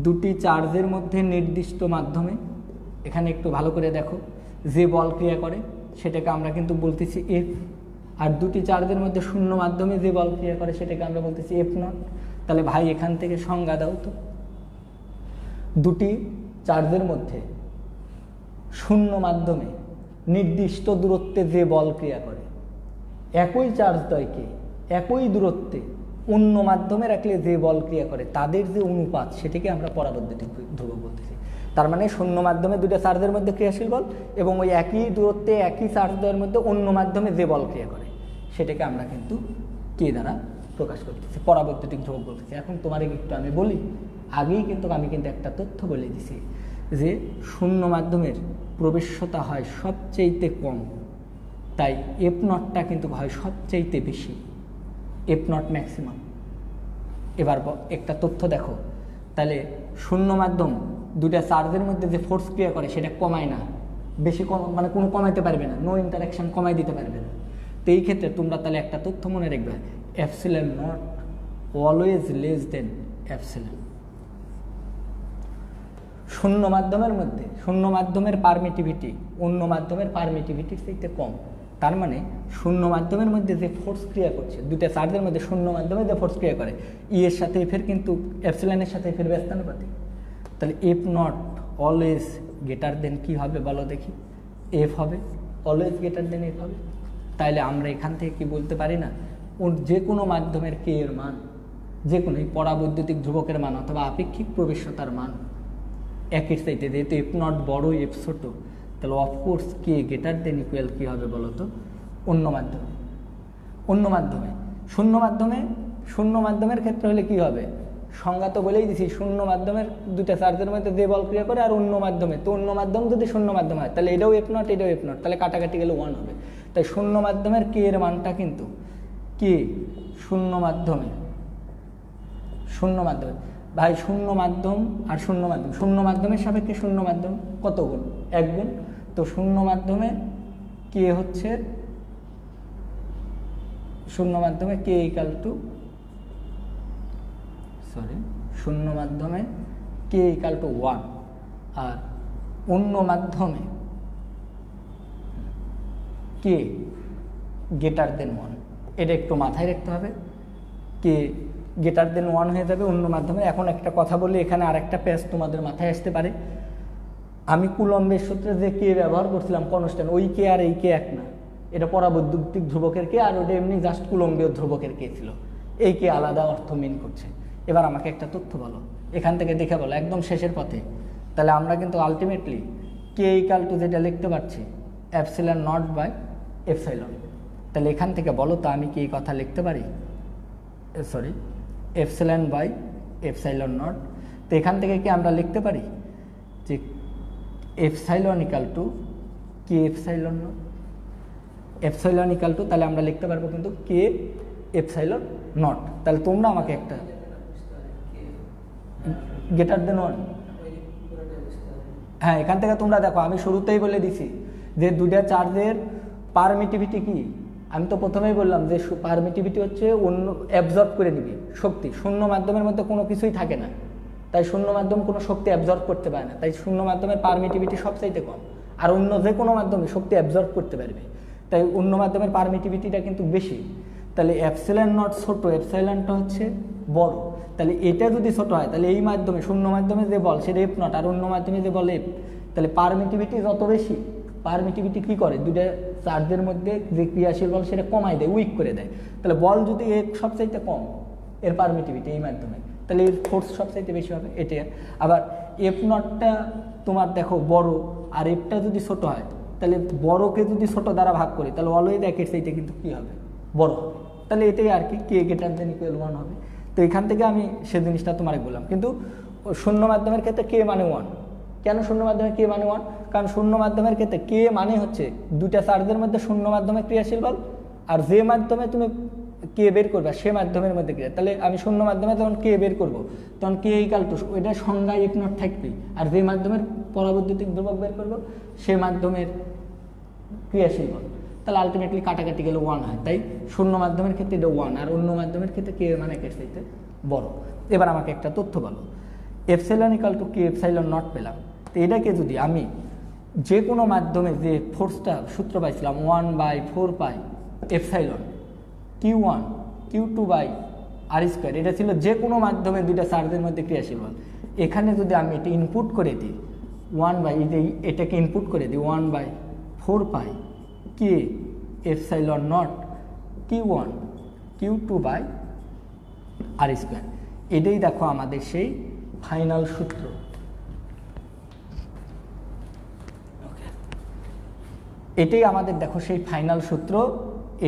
[SPEAKER 3] দুটি চার্জের মধ্যে নির্দিষ্ট মাধ্যমে, এখানে একটু ভালো করে দেখো, যে বল ক্রিয়া করে সেটাকে আমরা কিন্তু বলতেছি এফ। আর দুটি চার্জের মধ্যে শূন্য মাধ্যমে যে বল ক্রিয়া করে সেটাকে আমরা বলতেছি এফ নট। তাহলে ভাই এখান থেকে সংজ্ঞা দাও তো, দুটি চার্জের মধ্যে শূন্য মাধ্যমে নির্দিষ্ট দূরত্বে যে বল ক্রিয়া করে, একই চার্জদ্বয়কে একই দূরত্বে অন্য মাধ্যমে রাখলে যে বল ক্রিয়া করে, তাদের যে অনুপাত, সেটাকে আমরা পরাবৈদ্যুতিক ধ্রুবক বলতেছি। তার মানে শূন্য মাধ্যমে দুটো চার্জের মধ্যে ক্রিয়াশীল বল এবং ওই একই দূরত্বে একই চার্জদ্বয়ের মধ্যে অন্য মাধ্যমে যে বল ক্রিয়া করে, সেটাকে আমরা কিন্তু কে দ্বারা প্রকাশ করতেছি, পরাবৈদ্যুতিক ধ্রুবক বলতেছি। এখন তোমার একটু আমি বলি, আগেই কিন্তু আমি একটা তথ্য বলে দিছি যে শূন্য মাধ্যমের প্রবেশ্যতা হয় সবচেয়েতে কম, তাই এফ নটটা কিন্তু হয় সবচেয়েতে বেশি, এফ নট ম্যাক্সিমাম। এবার একটা তথ্য দেখো, তাহলে শূন্য মাধ্যম দুটা চার্জের মধ্যে যে ফোর্স ক্রিয়া করে সেটা কমায় না, বেশি কম, মানে কোনো কমাইতে পারবে না, নো ইন্টারাকশন, কমাই দিতে পারবে না। তো এই ক্ষেত্রে তোমরা তাহলে একটা তথ্য মনে রাখবে, epsilon not always less than epsilon. শূন্য মাধ্যমের মধ্যে শূন্য মাধ্যমের পারমিটিভিটি অন্য মাধ্যমের পারমিটিভিটির চাইতে কম। তার মানে শূন্য মাধ্যমের মধ্যে যে ফোর্স ক্রিয়া করছে, দুটো চার্জের মধ্যে শূন্য মাধ্যমে যে ফোর্স ক্রিয়া করে, ই এর সাথে এফের কিন্তু এপসিলনের সাথে এফের ব্যস্তানুপাতিক। তাহলে F not always greater than কি হবে বলো দেখি, এফ হবে, অলওয়েজ গ্রেটার দেন এফ হবে। তাইলে আমরা এখান থেকে কি বলতে পারি না, যে কোনো মাধ্যমের কে এর মান, যে কোনো পরাবৈদ্যুতিক ধ্রুবকের মান অথবা আপেক্ষিক প্রবেশ্যতার মান একের চাইতে, যেহেতু এফ নট বড় এফ ছোট, তাহলে of course k greater than equal কী হবে বলো তো, অন্য মাধ্যমে। অন্য মাধ্যমে শূন্য মাধ্যমের ক্ষেত্রে হলে কি হবে, সংজ্ঞা তো বলেই দিছি, শূন্য মাধ্যমের দুটা চার্জের মধ্যে যে বল ক্রিয়া করে, আর অন্য মাধ্যমে, তো অন্য মাধ্যম যদি শূন্য মাধ্যম হয় তাহলে এটাও এফ নট এটাও এফ নট, তাহলে কাটাকাটি গেলে 1 হবে। তাই শূন্য মাধ্যমের কে এর মানটা কিন্তু কে শূন্য মাধ্যমে ভাই শূন্য মাধ্যম আর শূন্য মাধ্যমের সাপেক্ষে শূন্য মাধ্যম কত গুণ, 1 গুণ। তো শূন্য মাধ্যমে কে হচ্ছে, শূন্য মাধ্যমে কে ইকাল টু শূন্য মাধ্যমে কে ইকাল টু 1, আর অন্য মাধ্যমে কে গ্রেটার দেন 1। এটা একটু মাথায় রাখতে হবে, কে গ্রেটার দেন 1 হয়ে যাবে অন্য মাধ্যমে। এখন একটা কথা বলি, এখানে আর একটা পেজ তোমাদের মাথায় আসতে পারে, আমি কুলম্বের সূত্রে যে কে ব্যবহার করছিলাম কনস্ট্যান্ট, ওই কে আর এই কে এক না, এটা পরাবৈদ্যুতিক ধ্রুবকের কে, আর ওটা এমনি জাস্ট কুলম্বীয় ধ্রুবকের কে ছিল, এই কে আলাদা অর্থ মিন করছে। এবার আমাকে একটা তথ্য বলো, এখান থেকে দেখে বলো একদম শেষের পথে। তাহলে আমরা কিন্তু আলটিমেটলি কে ইকাল টু যেটা লিখতে পারছি এপসিলন নট বাই এপসাইলন। তাহলে এখান থেকে বলো তো আমি কি এই কথা লিখতে পারি, এপসিলন বাই এপসাইলন নট। তো এখান থেকে কি আমরা লিখতে পারি যে epsilon equal to K epsilon not, epsilon equal to, তাহলে আমরা লিখতে পারবো কিন্তু কে এপসাইলন নট। তাহলে তোমরা আমাকে একটা গ্রেটার দেন 1, হ্যাঁ এখান থেকে তোমরা দেখো আমি শুরুতেই বলে দিছি যে দুটা চার্জের পারমিটিভিটি কি, আমি তো প্রথমেই বললাম যে পারমিটিভিটি হচ্ছে অন্য অ্যাবজর্ব করে নিবি শক্তি, শূন্য মাধ্যমের মধ্যে কোনো কিছুই থাকে না, তাই শূন্য মাধ্যম কোনো শক্তি অ্যাবজর্ব করতে পারে না, তাই শূন্য মাধ্যমের পারমিটিভিটি সবচাইতে কম, আর অন্য যে কোনো মাধ্যমে শক্তি অ্যাবজর্ব করতে পারবে, তাই অন্য মাধ্যমের পারমিটিভিটিটা কিন্তু বেশি। তাহলে এপসিলন নট ছোট, এপসাইলনটা হচ্ছে বড়, তাহলে এটা যদি ছোট হয় তাহলে এই মাধ্যমে শূন্য মাধ্যমে যে বল সেটা এফ নট, আর অন্য মাধ্যমে যে বল এফ, তাহলে পারমিটিভিটি যত বেশি, পারমিটিভিটি কী করে, দুটা চার্জের মধ্যে যে ক্রিয়াশীল বল সেটা কমায় দেয়, উইক করে দেয়। তাহলে বল যদি এর সবচাইতে কম এর পারমিটিভিটি এই মাধ্যমে, তাহলে এর ফোর্স সবচাইতে বেশি হবে এটা। আবার এফ নটটা তোমার দেখো বড়, আর এফটা যদি ছোট হয় তাহলে বড়কে যদি ছোট দ্বারা ভাগ করি তাহলে অলওয়েজ একের চাইতে কিন্তু কী হবে, বড় হবে। তাহলে এটাই আর কি, কে গ্রেটার দেন ইকুয়াল 1 হবে। তো এখান থেকে আমি সে জিনিসটা তোমার বললাম। কিন্তু শূন্য মাধ্যমের ক্ষেত্রে কে মানে 1, কেন শূন্য মাধ্যমে কে মানে 1, কারণ শূন্য মাধ্যমের ক্ষেত্রে কে মানে হচ্ছে দুটা চার্জের মধ্যে শূন্য মাধ্যমে ক্রিয়াশীল বল, আর যে মাধ্যমে তুমি কে বের করবে সে মাধ্যমের মধ্যে ক্রিয়া। তাহলে আমি শূন্য মাধ্যমে যখন কে বের করবো তখন কে ইকাল টু ওইটা সংজ্ঞায় এফ নট থাকবে, আর যে মাধ্যমের পরাবৈদ্যুতিক ধ্রুবক বের করবো সে মাধ্যমের ক্রিয়াশীল বল, তাহলে আলটিমেটলি কাটাকাটি গেলে 1 হয়। তাই শূন্য মাধ্যমের ক্ষেত্রে এটা 1, আর অন্য মাধ্যমের ক্ষেত্রে কে মানে একের চাইতে বড়। এবার আমাকে একটা তথ্য বলো, epsilon equal to K epsilon not পেলাম, তো এটাকে যদি আমি যে কোনো মাধ্যমে যে ফোর্সটা সূত্র পাইছিলাম 1/4 pi epsilon Q1 Q2 by R square, এটা ছিল যে কোনো মাধ্যমে দুইটা চার্জের মধ্যে ক্রিয়াশীল বল। এখানে যদি আমি এটা ইনপুট করে দিই এটাকে ইনপুট করে দিই 1/4 পাই কে epsilon naught Q1 Q2 by R square, এটাই দেখো আমাদের সেই ফাইনাল সূত্র। এটাই আমাদের দেখো সেই ফাইনাল সূত্র,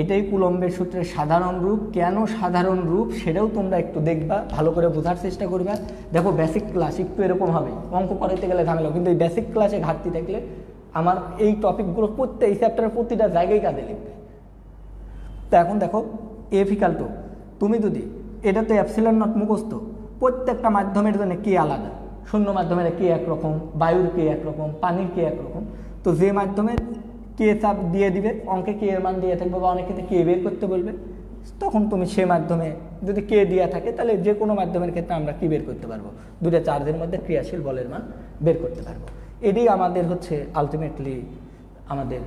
[SPEAKER 3] এটাই কুলম্বের সূত্রের সাধারণ রূপ। কেন সাধারণ রূপ সেটাও তোমরা একটু দেখবা, ভালো করে বোঝার চেষ্টা করবা। দেখো বেসিক ক্লাস একটু এরকম হবে, অঙ্ক করাইতে গেলে ঝামেলা, কিন্তু এই বেসিক ক্লাসে ঘাটতি থাকলে আমার এই টপিকগুলো এই চ্যাপ্টারের প্রতিটা জায়গায় কাজে লিখবে। তো এখন দেখো এফ ইকাল টু, তুমি যদি এটা তো এপসিলন নট মুখস্থ, প্রত্যেকটা মাধ্যমের জন্য কে আলাদা, শূন্য মাধ্যমের কে একরকম, বায়ুর কে একরকম, পানির কে একরকম, তো যে মাধ্যমের কে সাব দিয়ে দিবে, অঙ্কে কে এর মান দিয়ে থাকবে বা অনেক ক্ষেত্রে কে বের করতে বলবে, তখন তুমি সে মাধ্যমে যদি কে দেওয়া থাকে তাহলে যে কোনো মাধ্যমের ক্ষেত্রে আমরা কি বের করতে পারবো, দুটো চার্জের মধ্যে ক্রিয়াশীল বলের মান বের করতে পারবো। এটাই আমাদের হচ্ছে আলটিমেটলি আমাদের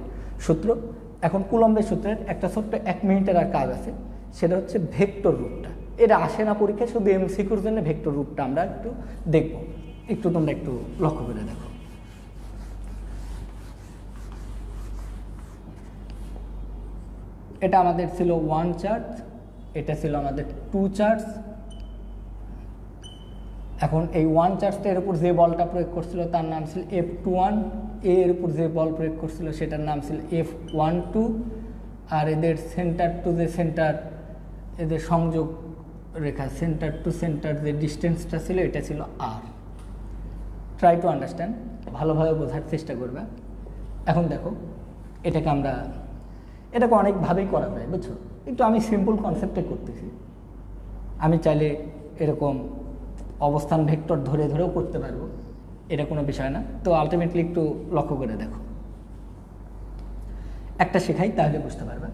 [SPEAKER 3] সূত্র। এখন কুলম্বের সূত্রের একটা ছোট্ট 1 মিনিটের আর কাজ আছে, সেটা হচ্ছে ভেক্টর রূপটা। এটা আসে না পরীক্ষায়, শুধু এমসিকিউর জন্য ভেক্টর রূপটা আমরা একটু দেখব, একটু তোমরা একটু লক্ষ্য করে দেখো। এটা আমাদের ছিল 1 চার্জ, এটা ছিল আমাদের 2 চার্জ। এখন এই 1 চার্জটার উপর যে বলটা প্রয়োগ করছিল তার নাম ছিল F21, এর উপর যে বল প্রয়োগ করছিল সেটার নাম ছিল F12, আর এদের সেন্টার টু যে সেন্টার, এদের সংযোগ রেখা সেন্টার টু সেন্টার যে ডিস্টেন্সটা ছিল এটা ছিল R। ট্রাই টু আন্ডারস্ট্যান্ড, ভালোভাবে বোঝার চেষ্টা করবে। এখন দেখো এটাকে অনেকভাবেই করা যায়, বুঝছো? একটু আমি সিম্পল কনসেপ্টে করতেছি। আমি চাইলে এরকম অবস্থান ভেক্টর ধরে ধরেও করতে পারবো, এটা কোনো বিষয় না। তো আলটিমেটলি একটু লক্ষ্য করে দেখো, একটা শেখাই তাহলে বুঝতে পারবে।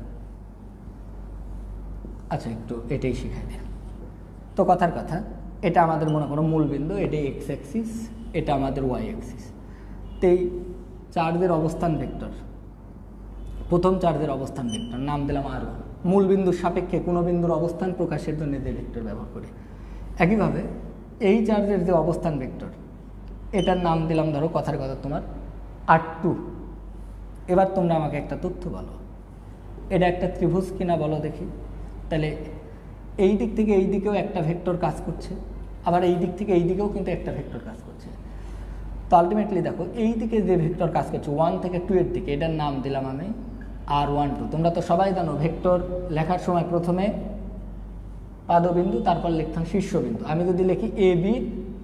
[SPEAKER 3] আচ্ছা, একটু এটাই শেখাই দেন। তো কথার কথা, এটা আমাদের মনে করো মূল বিন্দু, এটা এক্স অ্যাক্সিস, এটা আমাদের ওয়াই অ্যাক্সিস। তো এই চার্জের অবস্থান ভেক্টর, প্রথম চার্জের অবস্থান ভেক্টর নাম দিলাম আর ওয়ান। মূল বিন্দুর সাপেক্ষে কোনো বিন্দুর অবস্থান প্রকাশের জন্য যে ভেক্টর ব্যবহার করি। একইভাবে এই চার্জের যে অবস্থান ভেক্টর, এটার নাম দিলাম ধরো কথার কথা তোমার R2। এবার তোমরা আমাকে একটা তথ্য বলো, এটা একটা ত্রিভুজ কিনা বলো দেখি। তাহলে এই দিক থেকে এই দিকেও একটা ভেক্টর কাজ করছে, আবার এই দিক থেকে এই দিকেও কিন্তু একটা ভেক্টর কাজ করছে। তো আলটিমেটলি দেখো এই দিকে যে ভেক্টর কাজ করছে 1 থেকে 2 এর দিকে, এটার নাম দিলাম আমি R12। তোমরা তো সবাই জানো ভেক্টর লেখার সময় প্রথমে পাদবিন্দু, তারপর লিখতাম শীর্ষবিন্দু। আমি যদি লিখি এ বি,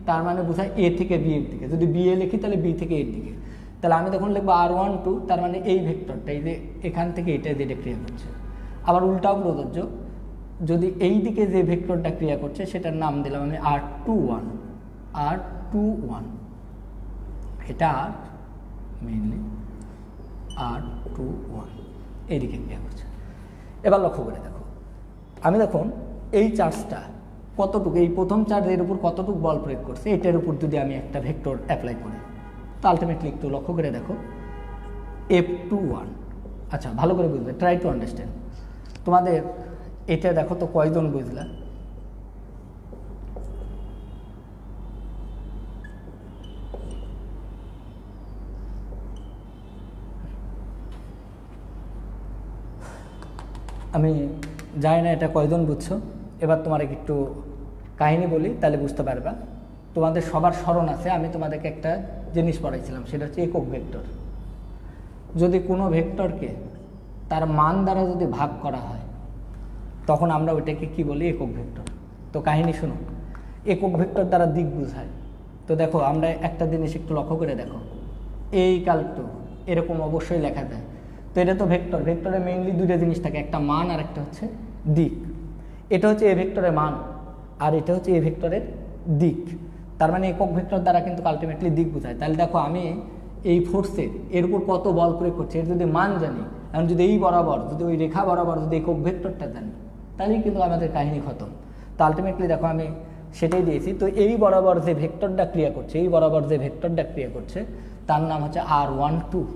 [SPEAKER 3] তার মানে বোঝায় এ থেকে বি এর দিকে। যদি বি এ লিখি তাহলে বি থেকে এর দিকে। তাহলে আমি তখন লিখবো R12, তার মানে এই ভেক্টরটা, এই যে এখান থেকে এটা যেটা ক্রিয়া করছে। আবার উল্টাও প্রযোজ্য, যদি এই দিকে যে ভেক্টরটা ক্রিয়া করছে সেটার নাম দিলাম আমি R21। R21 এটা আর মেইনলি R21 এইদিকে ক্রিয়া করছে। এবার লক্ষ্য করে দেখো, আমি দেখুন এই চার্জটা কতটুকু, এই প্রথম চার্জের উপর কতটুকু বল প্রয়োগ করছে, এটার উপর যদি আমি একটা ভেক্টর অ্যাপ্লাই করি, তো আলটিমেটলি একটু লক্ষ্য করে দেখো F21। আচ্ছা, ভালো করে বুঝবে, ট্রাই টু আন্ডারস্ট্যান্ড। তোমাদের এটা দেখো তো কয়জন বুঝলা? আমি জানি না এটা কয়জন বুঝছো। এবার তোমার একটু কাহিনী বলি, তাহলে বুঝতে পারবা। তোমাদের সবার স্মরণ আছে, আমি তোমাদেরকে একটা জিনিস পড়াইছিলাম, সেটা হচ্ছে একক ভেক্টর। যদি কোনো ভেক্টরকে তার মান দ্বারা যদি ভাগ করা হয়, তখন আমরা ওইটাকে কি বলি? একক ভেক্টর। তো কাহিনী শুনো, একক ভেক্টর দ্বারা দিক বোঝায়। তো দেখো আমরা একটা জিনিস একটু লক্ষ্য করে দেখো, এই কালটু এরকম অবশ্যই লেখা যায়। তো এটা তো ভেক্টর, ভেক্টরে মেইনলি দুইটা জিনিস থাকে, একটা মান আর একটা হচ্ছে দিক। এটা হচ্ছে এ ভেক্টরের মান আর এটা হচ্ছে এ ভেক্টরের দিক। তার মানে একক ভেক্টর দ্বারা কিন্তু আলটিমেটলি দিক বোঝায়। তাহলে দেখো আমি এই ফোর্সের এর উপর কত বল প্রয়োগ করছে, এর যদি মান জানি, এখন যদি এই বরাবর, যদি ওই রেখা বরাবর যদি একক ভেক্টরটা জানি, তাহলেই কিন্তু আমাদের কাহিনী খতম। তো আলটিমেটলি দেখো আমি সেটাই দিয়েছি। তো এই বরাবর যে ভেক্টরটা ক্রিয়া করছে, এই বরাবর যে ভেক্টরটা ক্রিয়া করছে তার নাম হচ্ছে R12।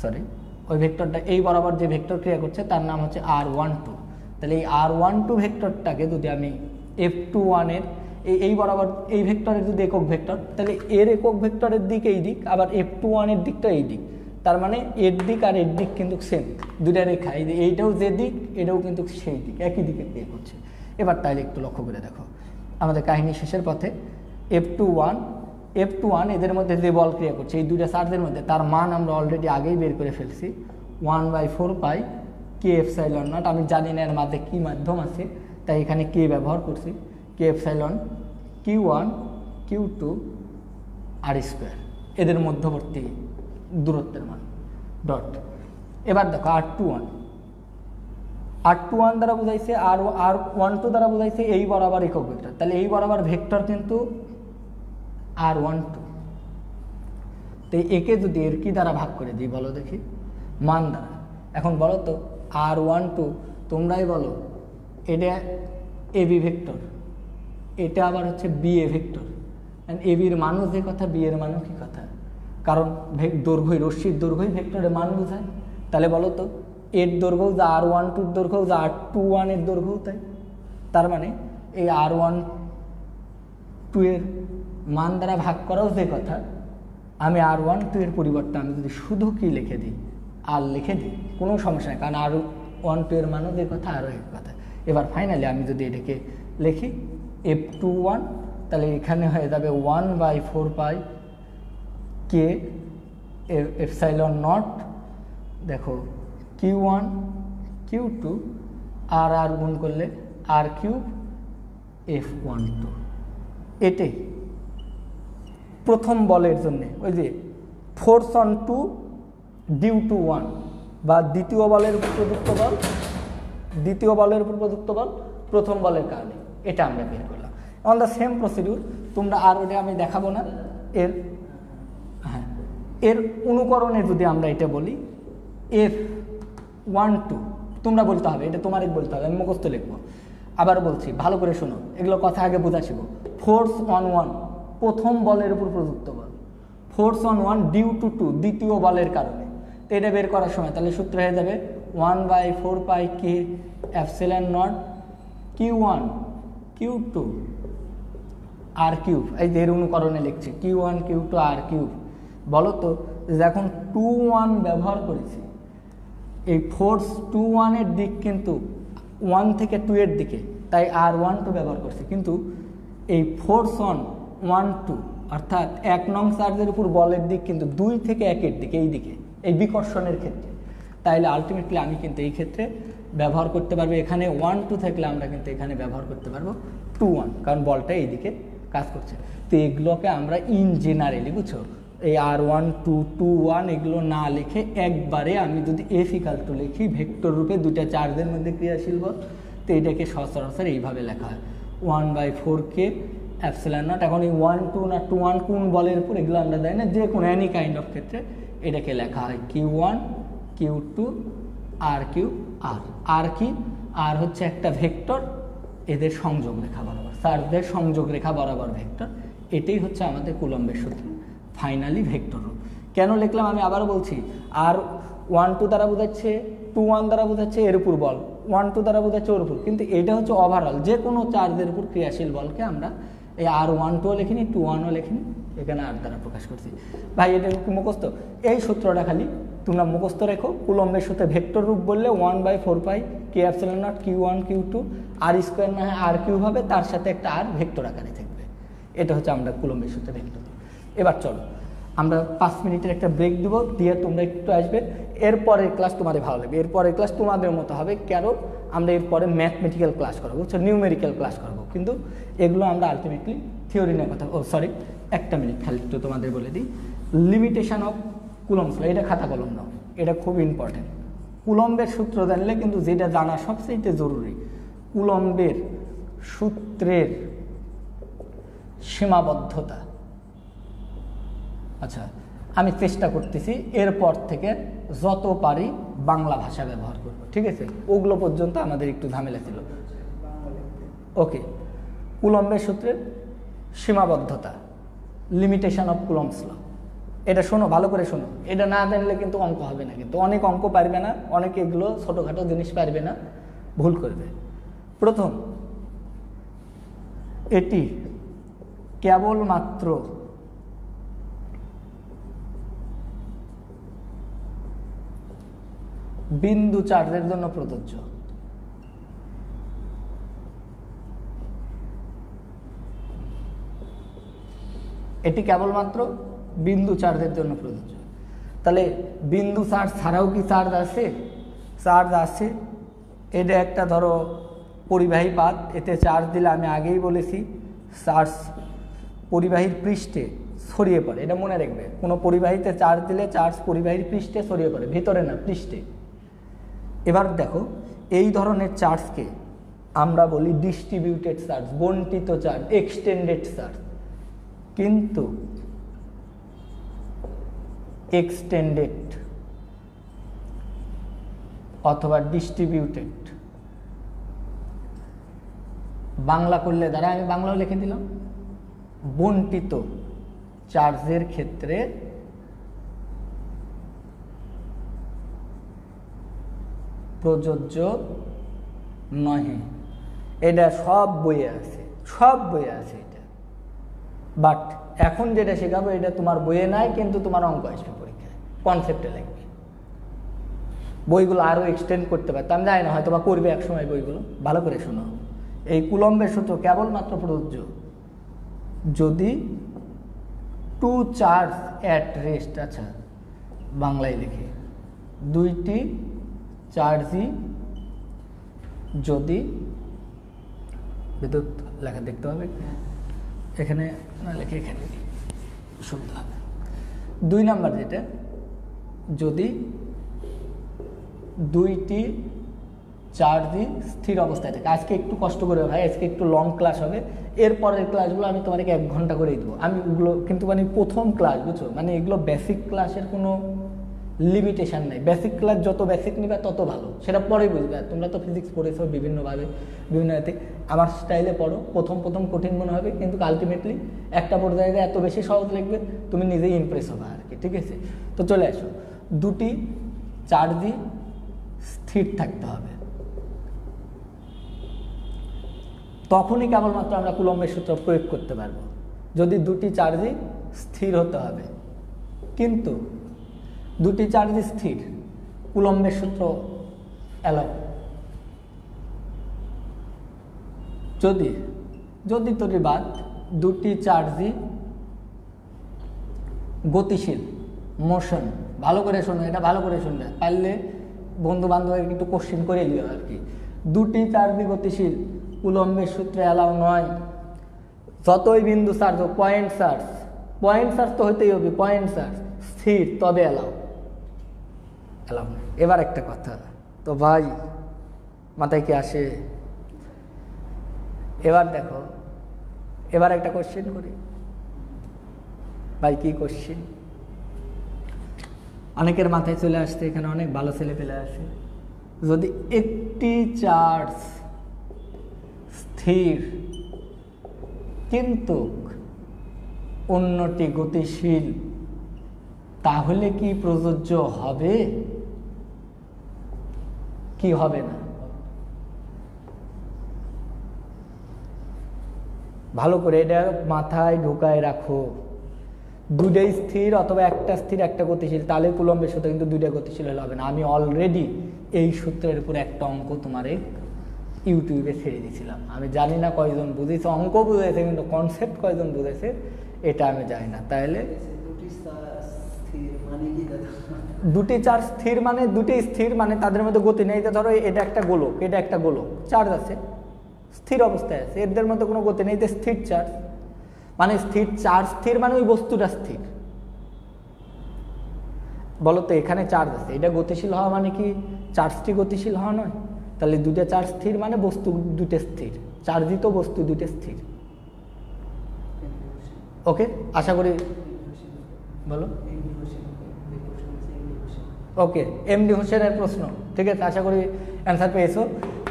[SPEAKER 3] সরি, ওই ভেক্টরটা এই বরাবর যে ভেক্টর ক্রিয়া করছে তার নাম হচ্ছে R12। তাহলে এই R12 ভেক্টরটাকে যদি আমি F21 এর এই বরাবর এই ভেক্টরের যদি একক ভেক্টর, তাহলে এর একক ভেক্টরের দিক এই দিক, আবার F21 এর দিকটা এই দিক। তার মানে এর দিক আর এর দিক কিন্তু সেম, দুইটা রেখা, এইটাও যে দিক এটাও কিন্তু সেই দিক, একই দিকে ক্রিয়া করছে। এবার তাহলে একটু লক্ষ্য করে দেখো, আমাদের কাহিনী শেষের পথে। F21 এদের মধ্যে যে বল ক্রিয়া করছে এই দুইটা চার্জের মধ্যে, তার মান আমরা অলরেডি আগেই বের করে ফেলছি, 1/4 পাই কে এপসাইলন নট। আমি জানি না এর মাঝে কী মাধ্যম আছে, তাই এখানে কে ব্যবহার করছি, কে এপসাইলন Q1 Q2 R², এদের মধ্যবর্তী দূরত্বের মান ডট। এবার দেখো R21 দ্বারা বোঝাইছে, R12 দ্বারা বোঝাইছে এই বরাবর একক ভেক্টর। তাহলে এই বরাবর ভেক্টর কিন্তু R12। তো একে যদি এর কি দ্বারা ভাগ করে দিই বলো দেখি, মান দ্বারা। এখন বলো তো R12 তোমরাই বলো, এটা এবি ভেক্টর, এটা আবার হচ্ছে বিএ ভেক্টর। এবির মানও যে কথা, বি এর মানও কি কথা, কারণ দৈর্ঘ্যই রশ্মির দৈর্ঘ্যই ভেক্টরের মান বোঝায়। তাহলে বলো তো এর দৈর্ঘ্য যা R12 দৈর্ঘ্য যা R21 এর দৈর্ঘ্য তাই। তার মানে এই R12 এর মান দ্বারা ভাগ করাও যে কথা, আমি R12 এর পরিবর্তে আমি যদি শুধু কি লিখে দিই, আর লিখে দিই, কোনো সমস্যা নেই, কারণ R12 এর মানও যে কথা আরও এক কথা। এবার ফাইনালি আমি যদি এটাকে লিখি F21, তাহলে এখানে হয়ে যাবে 1/4 পাই কে এপসাইলন নট, দেখো Q1 Q2 আর আর গুণ করলে R3 F12। এটাই প্রথম বলের জন্য, ওই যে ফোর্স অন 2 ডিউ টু 1 বা দ্বিতীয় বলের উপর প্রযুক্ত বল, দ্বিতীয় বলের উপর প্রযুক্ত বল প্রথম বলের কারণে, এটা আমরা বের করলাম। অন দ্য সেম প্রসিডিউর তোমরা, আর ওটা আমি দেখাবো না, এর হ্যাঁ এর অনুকরণে যদি আমরা এটা বলি F12, তোমরা বলতে হবে, এটা তোমারই বলতে হবে, আমি মুখস্থ লিখবো। আবার বলছি ভালো করে শোনো, এগুলো কথা আগে বোঝাচ্ছিব। ফোর্স অন 1 প্রথম বলের উপর প্রযুক্ত বল, ফোর্স অন 1 ডিউ টু 2 দ্বিতীয় বলের কারণে। তো এটা বের করার সময় তাহলে সূত্র হয়ে যাবে 1/4 pi K epsilon not Q1 Q2 R3। এই যে এর অনুকরণে লিখছি Q1 Q2 R3। বলো তো যখন 2-1 ব্যবহার করেছি, এই ফোর্স 2-1 এর দিক কিন্তু 1 থেকে 2 এর দিকে, তাই R12 ব্যবহার করছি। কিন্তু এই ফোর্স অন 1-2 অর্থাৎ 1 নং চার্জের উপর বলের দিক কিন্তু 2 থেকে 1 এর দিকে, এই দিকে, এই বিকর্ষণের ক্ষেত্রে। তাইলে আলটিমেটলি আমি কিন্তু এই ক্ষেত্রে ব্যবহার করতে পারবো, এখানে 1-2 থাকলে আমরা কিন্তু এখানে ব্যবহার করতে পারবো 2-1, কারণ বলটা এইদিকে কাজ করছে। তো এগুলোকে আমরা ইন জেনারেলি, বুঝছো, এই R12 2-1 এগুলো না লিখে একবারে আমি যদি F = লিখি ভেক্টর রূপে দুইটা চার্জের মধ্যে ক্রিয়াশীল বল, তো এটাকে সচরাচর এইভাবে লেখা হয় 1/4 কে এপসিলন নট। এখন এই 1-2 না 2-1 কোন বলের উপর এগুলো আমরা জানি না, যে কোনো অ্যানি কাইন্ড অফ ক্ষেত্রে এটাকে লেখা হয় Q1 Q2 R3 R। আর কি, আর হচ্ছে একটা ভেক্টর, এদের সংযোগ রেখা বরাবর, চার্জের সংযোগ রেখা বরাবর ভেক্টর। এটাই হচ্ছে আমাদের কুলম্বের সূত্র, ফাইনালি ভেক্টর রূপ। কেন লিখলাম আমি আবারও বলছি, R12 দ্বারা বোঝাচ্ছে 2-1 দ্বারা বোঝাচ্ছে এর উপর বল, 1-2 দ্বারা বোঝাচ্ছে ওর উপর, কিন্তু এটা হচ্ছে ওভারঅল যে কোনো চার্জের উপর ক্রিয়াশীল বলকে আমরা এই R12 লিখিনি, 2-1ও লিখিনি, এখানে আর দ্বারা প্রকাশ করছি। ভাই এটা মুখস্থ, এই সূত্রটা খালি তোমরা মুখস্থ রেখো। কুলম্বের সূত্রে ভেক্টর রূপ বললে 1/4 pi K epsilon not Q1 Q2 R² না হয় R3 হবে, তার সাথে একটা আর ভেক্টর আকারে থাকবে। এটা হচ্ছে আমরা কুলম্বের সূত্রে ভেক্টর। এবার চলো আমরা 5 মিনিটের একটা ব্রেক দিব, দিয়ে তোমরা একটু আসবে। এরপরের ক্লাস তোমাদের ভালো লাগবে, এরপরের ক্লাস তোমাদের মতো হবে, কেন আমরা এরপরে ম্যাথমেটিক্যাল ক্লাস করবো, বুঝছো, নিউমেরিক্যাল ক্লাস করবো। কিন্তু এগুলো আমরা আলটিমেটলি থিওরি নিয়ে কথা, একটা মিনিট খালি একটু তোমাদের বলে দিই। লিমিটেশন অফ কুলম্বস ল, এটা খাতা কলম নাও, এটা খুব ইম্পর্টেন্ট। কুলম্বের সূত্র জানলে কিন্তু যেটা জানা সবচেয়ে জরুরি, কুলম্বের সূত্রের সীমাবদ্ধতা। আচ্ছা, আমি চেষ্টা করতেছি এরপর থেকে যত পারি বাংলা ভাষা ব্যবহার করব, ঠিক আছে? ওগুলো পর্যন্ত আমাদের একটু ঝামেলা ছিল। ওকে, কুলম্বের সূত্রের সীমাবদ্ধতা, লিমিটেশন অফ কুলম্বস ল, এটা শোনো, ভালো করে শোনো। এটা না জানলে কিন্তু অঙ্ক হবে না, কিন্তু অনেক অঙ্ক পারবে না, অনেকে এগুলো ছোটোখাটো জিনিস পারবে না, ভুল করবে। প্রথম, এটি কেবলমাত্র বিন্দু চার্জের জন্য প্রযোজ্য। এটি কেবলমাত্র বিন্দু চার্জের জন্য প্রযোজ্য। তাহলে বিন্দু চার্জ ছাড়াও কি চার্জ আছে? চার্জ আছে। এটা একটা ধরো পরিবাহী পাত, এতে চার্জ দিলে আমি আগেই বলেছি চার্জ পরিবাহীর পৃষ্ঠে ছড়িয়ে পড়ে, এটা মনে রাখবে। কোনো পরিবাহীতে চার্জ দিলে চার্জ পরিবাহীর পৃষ্ঠে ছড়িয়ে পড়ে, ভিতরে না, পৃষ্ঠে। এবার দেখো, এই ধরনের চার্জকে আমরা বলি ডিস্ট্রিবিউটেড চার্জ, বন্টিত চার্জ, এক্সটেন্ডেড চার্জ। কিন্তু এক্সটেন্ডেড অথবা ডিস্ট্রিবিউটেড। বাংলা করলে দ্বারা আমি বাংলাও লিখে দিলাম, বন্টিত চার্জের ক্ষেত্রে প্রযোজ্য নহে। এটা সব বইয়ে আছে, সব বইয়ে আছে এটা। বাট এখন যেটা শেখাবো এটা তোমার বইয়ে নাই, কিন্তু তোমার অঙ্ক আসবে পরীক্ষায়, কনসেপ্টে লাগবে। বইগুলো আরও এক্সটেন্ড করতে পারে, আমি জানি না, হয়তো বা করবে এক সময় বইগুলো। ভালো করে শোনো, এই কুলম্বের সূত্র কেবলমাত্র প্রযোজ্য যদি টু চার্জ অ্যাট রেস্ট, আচ্ছা বাংলায় লিখে, দুইটি চার্জই যদি, বিদ্যুৎ লেখা দেখতে হবে এখানে না, লেখে এখানে সুবিধা হবে। 2 নাম্বার যেটা, যদি দুইটি চার্জই স্থির অবস্থায় থাকে। আজকে একটু কষ্ট করে ভাই, আজকে একটু লং ক্লাস হবে, এরপরের ক্লাসগুলো আমি তোমাদেরকে 1 ঘন্টা করেই দেবো। আমি ওগুলো কিন্তু মানে প্রথম ক্লাস, বুঝছো, মানে এগুলো বেসিক ক্লাসের কোনো লিমিটেশন নেই। বেসিক ক্লাস যত বেসিক নিবে তত ভালো, সেটা পরে বুঝবে। তোমরা তো ফিজিক্স পড়েছো বিভিন্নভাবে, বিভিন্ন এতে আমার স্টাইলে পড়ো, প্রথম প্রথম কঠিন মনে হবে, কিন্তু আলটিমেটলি একটা পর্যায়ে এত বেশি সহজ লাগবে তুমি নিজেই ইমপ্রেস হবে আর কি, ঠিক আছে? তো চলে আসো, দুটি চার্জই স্থির থাকতে হবে, তখনই কেবলমাত্র আমরা কুলম্বের সূত্র প্রয়োগ করতে পারবো। যদি দুটি চার্জই স্থির হতে হবে, কিন্তু দুটি চার্জই স্থির, কুলম্বের সূত্র অ্যালাউ। যদি যদি তৈরি বাদ দুটি চার্জই গতিশীল, মোশন। ভালো করে শোনো, এটা ভালো করে শুনবে, পারলে বন্ধু বান্ধবের একটু কোশ্চেন করে দিও আর কি। দুটি চার্জই গতিশীল, কুলম্বের সূত্রে অ্যালাউ নয়। যতই বিন্দু চার্জ হোক, পয়েন্ট চার্জ তো হইতেই হবে, পয়েন্ট চার্জ স্থির, তবে অ্যালাউ। এবার একটা কথা তো ভাই, মাথায় কি আসে? এবার দেখো, এবার একটা কোশ্চেন করি ভাই। কি কোশ্চেন? অনেকের মাথায় চলে আসছে, এখানে অনেক ভালো ছেলে পেলে আসে, যদি একটি চার্জ স্থির কিন্তু অন্যটি গতিশীল, তাহলে কি প্রযোজ্য হবে কি হবে না? ভালো করে এটা মাথায় ঢুকায় রাখো। দুটাই স্থির অথবা একটা স্থির একটা গতিশীল, তাহলে কুলম্বের সূত্র, কিন্তু দুইটা গতিশীল হলে হবে না। আমি অলরেডি এই সূত্রের উপর একটা অঙ্ক তোমারে ইউটিউবে ছেড়ে দিয়েছিলাম। আমি জানি না কয়জন বুঝেছে, অঙ্ক বুঝেছে, কিন্তু কনসেপ্ট কয়জন বুঝেছে এটা আমি জানি না। তাহলে দুটি চার্জ স্থির মানে দুটি স্থির মানে তাদের মধ্যে গতি নেই। ধরো এটা একটা গোলক, এটা একটা গোলক, চার্জ আছে, স্থির অবস্থায় আছে, এদের মধ্যে কোনো গতি নেই, স্থির চার্জ মানে স্থির চার্জ, স্থির মানে ওই বস্তুটা স্থির। বলো তো, এখানে চার্জ আছে, এটা গতিশীল হওয়া মানে কি চার্জটি গতিশীল হওয়া নয়? তাহলে দুটো চার্জ স্থির মানে বস্তু দুটো স্থির, চার্জিত বস্তু দুটো স্থির। ওকে, আশা করি, বলো। ওকে, এমডি হোসেনের প্রশ্ন, ঠিক আছে, আশা করি অ্যান্সার পেয়েছো।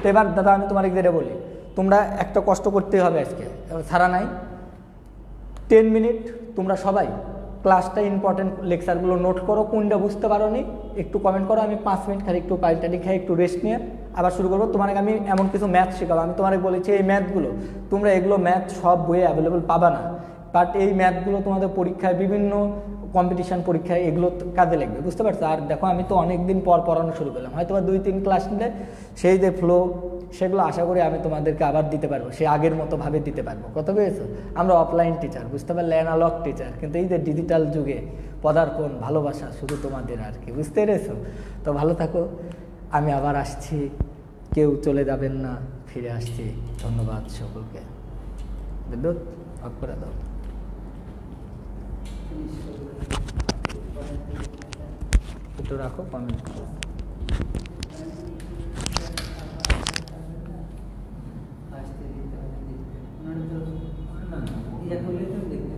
[SPEAKER 3] তো এবার দাদা আমি তোমার যেটা বলি, তোমরা একটা কষ্ট করতে হবে আজকে, ছাড়া নাই। 10 মিনিট তোমরা সবাই ক্লাসটা ইম্পর্টেন্ট লেকচারগুলো নোট করো, কোনটা বুঝতে পারো নি একটু কমেন্ট করো। আমি 5 মিনিট খালি একটু পাল্টাটি খাই, একটু রেস্ট নিয়ে আবার শুরু করবো। তোমাকে আমি এমন কিছু ম্যাথ শেখাবো, আমি তোমাকে বলেছি এই ম্যাথগুলো তোমরা, এগুলো ম্যাথ সব বইয়ে অ্যাভেলেবল পাবা না, বাট এই ম্যাথগুলো তোমাদের পরীক্ষায়, বিভিন্ন কম্পিটিশান পরীক্ষায় এগুলো কাজে লাগবে, বুঝতে পারছো? আর দেখো, আমি তো অনেক দিন পর পড়ানো শুরু করলাম, হয়তো 2-3 ক্লাস নিলে সেই যে ফ্লো, সেগুলো আশা করি আমি তোমাদেরকে আবার দিতে পারবো, সে আগের মতো ভাবে দিতে পারবো। কত পেয়েছো? আমরা অফলাইন টিচার, বুঝতে পারলে, অ্যানালগ টিচার, কিন্তু এই যে ডিজিটাল যুগে পদার্পণ, ভালোবাসা শুধু তোমাদের আর কি, বুঝতে পেরেছো? তো ভালো থাকো, আমি আবার আসছি, কেউ চলে যাবেন না, ফিরে আসছি। ধন্যবাদ সকলকে। বিদ্যুৎ অফ করে দাও। একটু রাখো, কমেন্ট করো।
[SPEAKER 2] না, ইয়া করলে তো দেখতে